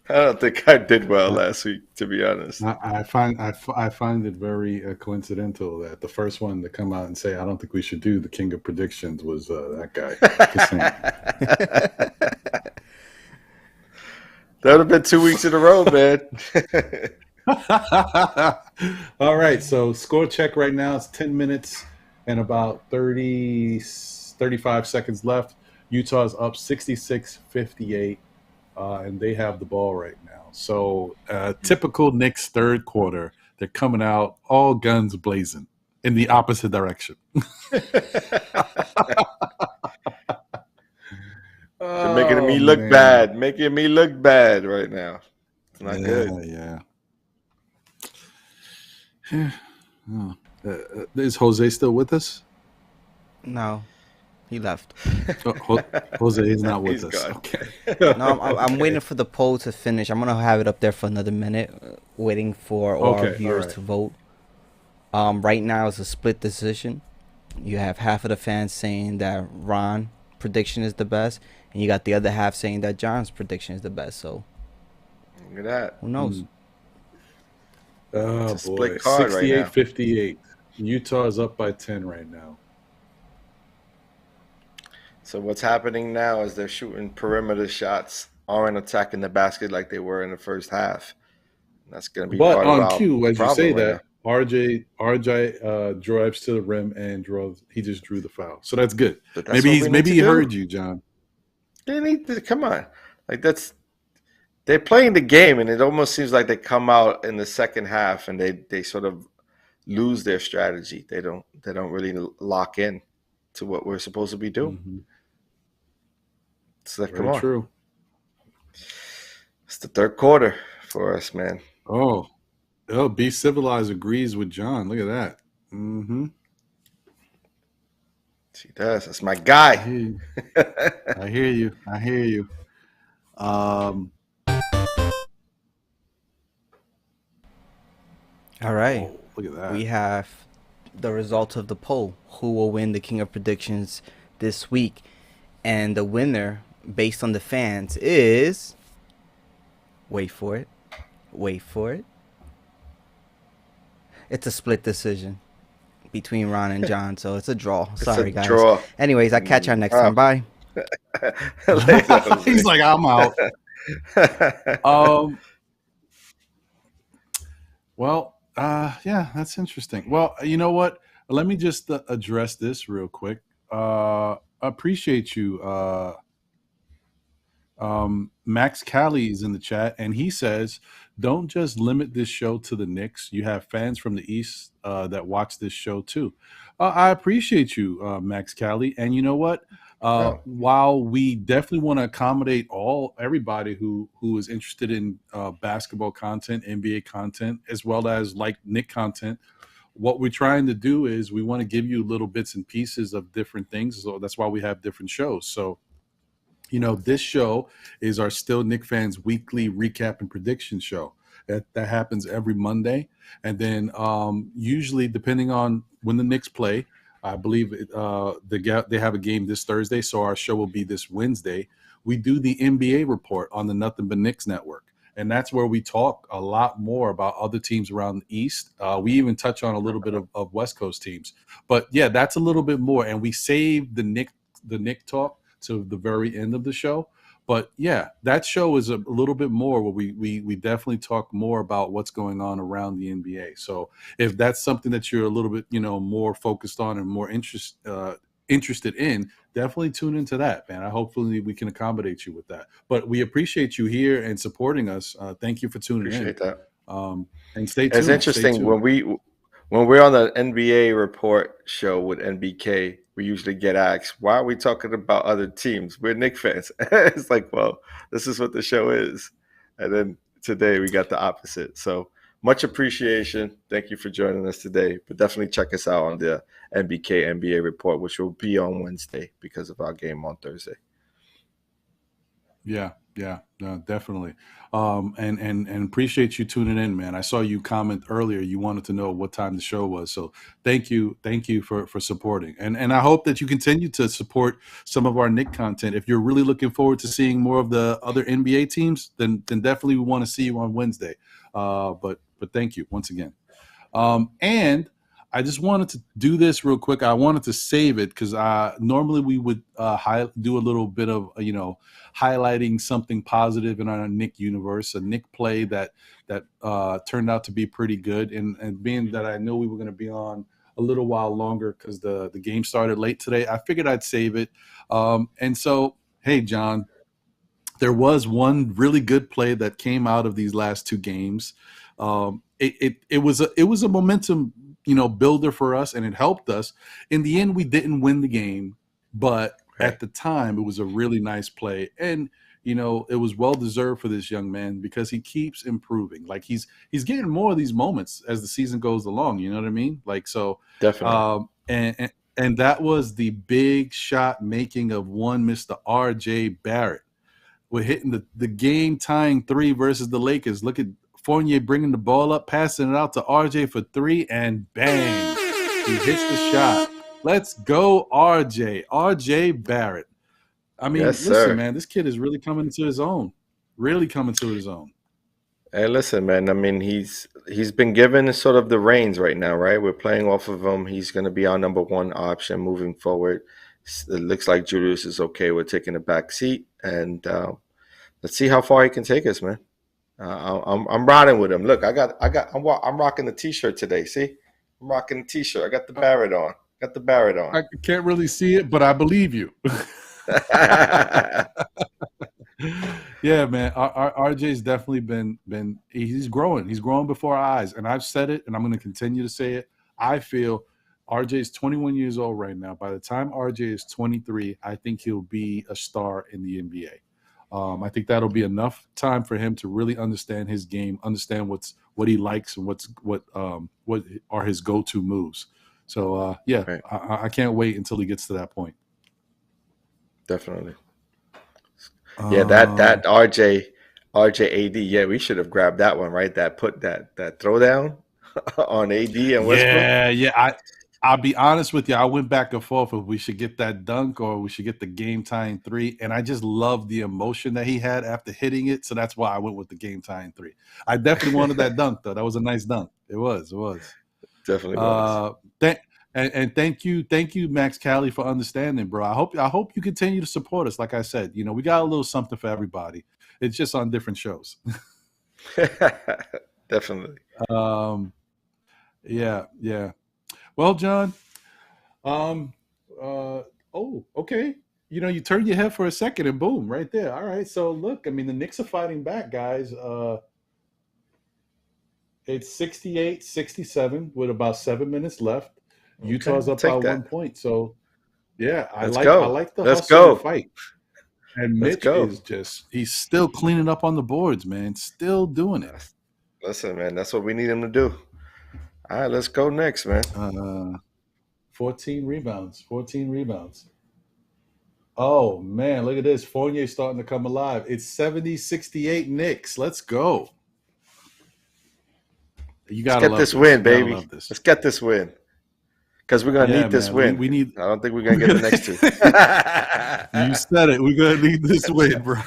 I don't think I did well last week, to be honest. I find it very coincidental that the first one to come out and say, I don't think we should do the king of predictions, was that guy. That would have been 2 weeks in a row, man. All right, so score check right now. It's 10 minutes and about 35 seconds left. Utah's up 66-58, and they have the ball right now. So typical Knicks third quarter. They're coming out all guns blazing in the opposite direction. They're making me look bad. Making me look bad right now. It's not good. Yeah. Is Jose still with us? No, he left. Jose is not with us. Gone. Okay. No, I'm waiting for the poll to finish. I'm gonna have it up there for another minute, waiting for all our viewers to vote. Right now it's a split decision. You have half of the fans saying that Ron prediction is the best, and you got the other half saying that John's prediction is the best. So look at that. Who knows? Oh, it's a split card right now. 68-58. Utah is up by 10 right now. So what's happening now is they're shooting perimeter shots, aren't attacking the basket like they were in the first half. That's going to be But part of on our cue, as you say problem right now. that, RJ drives to the rim and he just drew the foul, so that's good. But that's Maybe he heard you, John. They need to come on, like they're playing the game, and it almost seems like they come out in the second half and they sort of lose their strategy. They don't really lock in to what we're supposed to be doing. Mm-hmm. It's like, Very come on. True. It's the third quarter for us, man. Oh, Be Civilized agrees with John. Look at that. Mm-hmm. She does. That's my guy. I hear you. All right. Oh, look at that. We have the result of the poll. Who will win the King of Predictions this week? And the winner, based on the fans, is... Wait for it. It's a split decision between Ron and John, so it's a draw. Sorry, guys. Draw. Anyways, I'll catch y'all next time. Bye. He's like, I'm out. Well, yeah, that's interesting. Well, you know what? Let me just address this real quick. Appreciate you. Max Callie is in the chat, and he says, don't just limit this show to the Knicks. You have fans from the East that watch this show too. I appreciate you, Max Callie. And you know what? While we definitely want to accommodate everybody who is interested in basketball content, NBA content, as well as like Knick content, what we're trying to do is we want to give you little bits and pieces of different things. So that's why we have different shows. So, you know, this show is our Still Knick Fans weekly recap and prediction show. That happens every Monday. And then usually, depending on when the Knicks play, I believe they have a game this Thursday, so our show will be this Wednesday. We do the NBA report on the Nothing But Knicks network. And that's where we talk a lot more about other teams around the East. We even touch on a little bit of West Coast teams. But, yeah, that's a little bit more. And we save the Knick talk to the very end of the show. But, yeah, that show is a little bit more where we definitely talk more about what's going on around the NBA. So if that's something that you're a little bit, more focused on and more interested in, definitely tune into that, man. Hopefully we can accommodate you with that. But we appreciate you here and supporting us. Thank you for tuning in. Appreciate that. And stay tuned. It's interesting when we're on the NBA report show with NBK, we usually get asked, why are we talking about other teams? We're Knicks fans. It's like, well, this is what the show is. And then today we got the opposite. So much appreciation. Thank you for joining us today. But definitely check us out on the NBK NBA report, which will be on Wednesday because of our game on Thursday. Yeah, no, definitely. And appreciate you tuning in, man. I saw you comment earlier. You wanted to know what time the show was. So thank you for supporting. And I hope that you continue to support some of our Knick content. If you're really looking forward to seeing more of the other NBA teams, then definitely we want to see you on Wednesday. But thank you once again. And I just wanted to do this real quick. I wanted to save it because normally we would do a little bit of, highlighting something positive in our Knick universe, a Knick play that turned out to be pretty good. And being that I know we were going to be on a little while longer because the game started late today, I figured I'd save it. And so, hey, John, there was one really good play that came out of these last two games. It was a momentum, builder for us, and it helped us. In the end, we didn't win the game, but at the time, it was a really nice play. And, it was well-deserved for this young man because he keeps improving. Like, he's getting more of these moments as the season goes along. You know what I mean? Like, so definitely. And that was the big shot making of one Mr. R.J. Barrett. We're hitting the game-tying three versus the Lakers. Look at Fournier bringing the ball up, passing it out to RJ for three, and bang, he hits the shot. Let's go, RJ Barrett. I mean, yes, listen, man, this kid is really coming to his own. Really coming to his own. Hey, listen, man. I mean, he's been given sort of the reins right now, right? We're playing off of him. He's going to be our number one option moving forward. It looks like Julius is okay with taking a back seat, and let's see how far he can take us, man. I'm riding with him. Look, I'm rocking the T-shirt today. See, I'm rocking the T-shirt. I got the Barrett on. I can't really see it, but I believe you. Yeah, man. RJ's definitely been. He's growing. He's growing before our eyes, and I've said it, and I'm going to continue to say it. I feel RJ's 21 years old right now. By the time RJ is 23, I think he'll be a star in the NBA. I think that'll be enough time for him to really understand his game, understand what he likes, and what are his go-to moves. So yeah, right. I can't wait until he gets to that point. Definitely. Yeah, that RJ AD. Yeah, we should have grabbed that one, right? That throwdown on AD and Westbrook. Yeah. I'll be honest with you. I went back and forth if we should get that dunk or we should get the game-tying three, and I just love the emotion that he had after hitting it. So that's why I went with the game-tying three. I definitely wanted that dunk, though. That was a nice dunk. It was. Definitely was. And thank you, Max Cali, for understanding, bro. I hope you continue to support us. Like I said, we got a little something for everybody. It's just on different shows. Definitely. Yeah. Well, John. Okay. You turn your head for a second and boom, right there. All right. So look, I mean, the Knicks are fighting back, guys. It's 68-67 with about 7 minutes left. Okay, Utah's up by 1 point. So yeah, I like the hustle and fight. And Mitch is he's still cleaning up on the boards, man. Still doing it. Listen, man, that's what we need him to do. All right, let's go next, man. 14 rebounds. Oh, man, look at this. Fournier's starting to come alive. It's 70-68 Knicks. Let's go. Let's get this win, baby. Let's get this win. Because we're going to need this win. We need. I don't think we're going to get the next two. You said it. We're going to need this win, bro.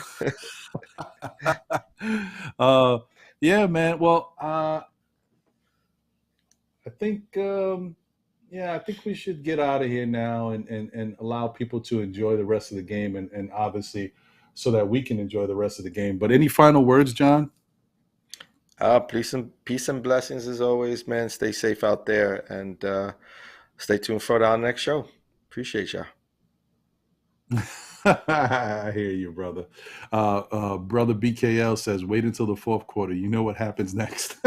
Yeah, man. Well, I think we should get out of here now and allow people to enjoy the rest of the game and obviously so that we can enjoy the rest of the game. But any final words, John? Peace and blessings as always, man. Stay safe out there and stay tuned for our next show. Appreciate y'all. I hear you, brother. Brother BKL says, wait until the fourth quarter. You know what happens next.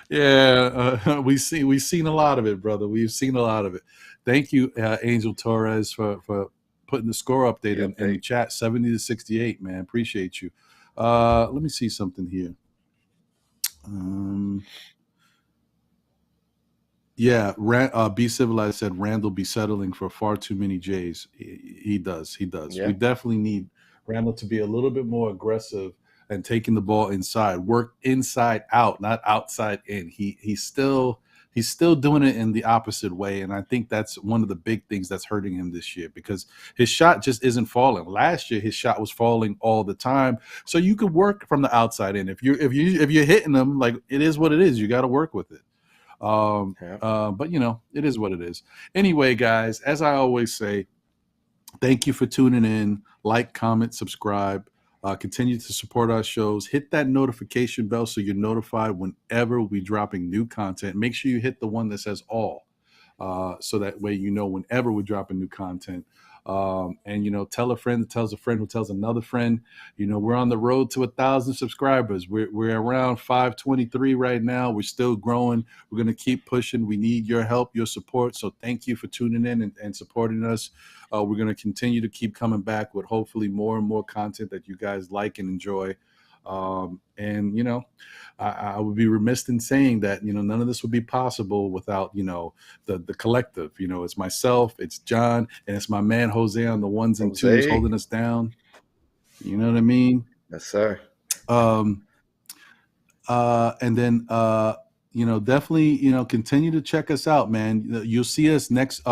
Yeah, we've seen a lot of it, brother. We've seen a lot of it. Thank you, Angel Torres, for putting the score update in the chat, 70-68, man. Appreciate you. Let me see something here. Be Civilized said Randall be settling for far too many J's. He does. Yeah. We definitely need Randall to be a little bit more aggressive and taking the ball inside, work inside out, not outside in. He's still doing it in the opposite way, and I think that's one of the big things that's hurting him this year because his shot just isn't falling. Last year, his shot was falling all the time, so you could work from the outside in. If you're hitting them, like it is what it is, you got to work with it. But it is what it is. Anyway, guys, as I always say, thank you for tuning in. Like, comment, subscribe. Continue to support our shows. Hit that notification bell so you're notified whenever we're dropping new content. Make sure you hit the one that says all, so that way whenever we're dropping new content. And tell a friend that tells a friend who tells another friend. We're on the road to 1,000 subscribers. We're around 523 right now. We're still growing. We're going to keep pushing. We need your help, your support. So thank you for tuning in and supporting us. We're going to continue to keep coming back with hopefully more and more content that you guys like and enjoy. I would be remiss in saying that, none of this would be possible without, the collective. It's myself, it's John, and it's my man Jose on the ones and twos holding us down. You know what I mean? Yes, sir. And then, definitely, continue to check us out, man. You'll see us next,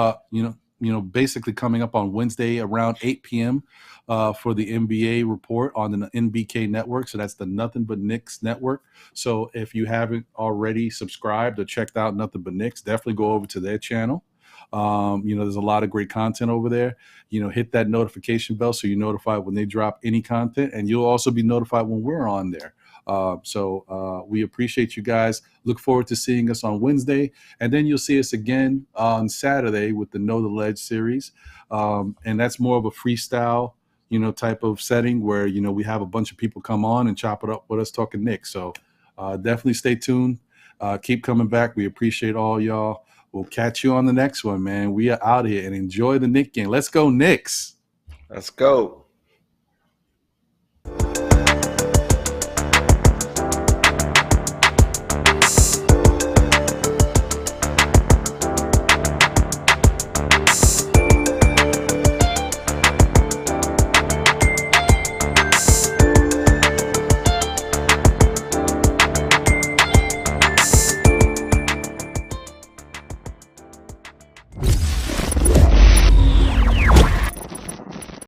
basically coming up on Wednesday around 8 p.m. For the NBA report on the NBK network. So that's the Nothing But Knicks network. So if you haven't already subscribed or checked out Nothing But Knicks, definitely go over to their channel. There's a lot of great content over there. Hit that notification bell so you're notified when they drop any content, and you'll also be notified when we're on there. So we appreciate you guys. Look forward to seeing us on Wednesday, and then you'll see us again on Saturday with the Know the Ledge series. And that's more of a freestyle, type of setting where, we have a bunch of people come on and chop it up with us talking Knicks. So definitely stay tuned. Keep coming back. We appreciate all y'all. We'll catch you on the next one, man. We are out here, and enjoy the Knicks game. Let's go, Knicks. Let's go.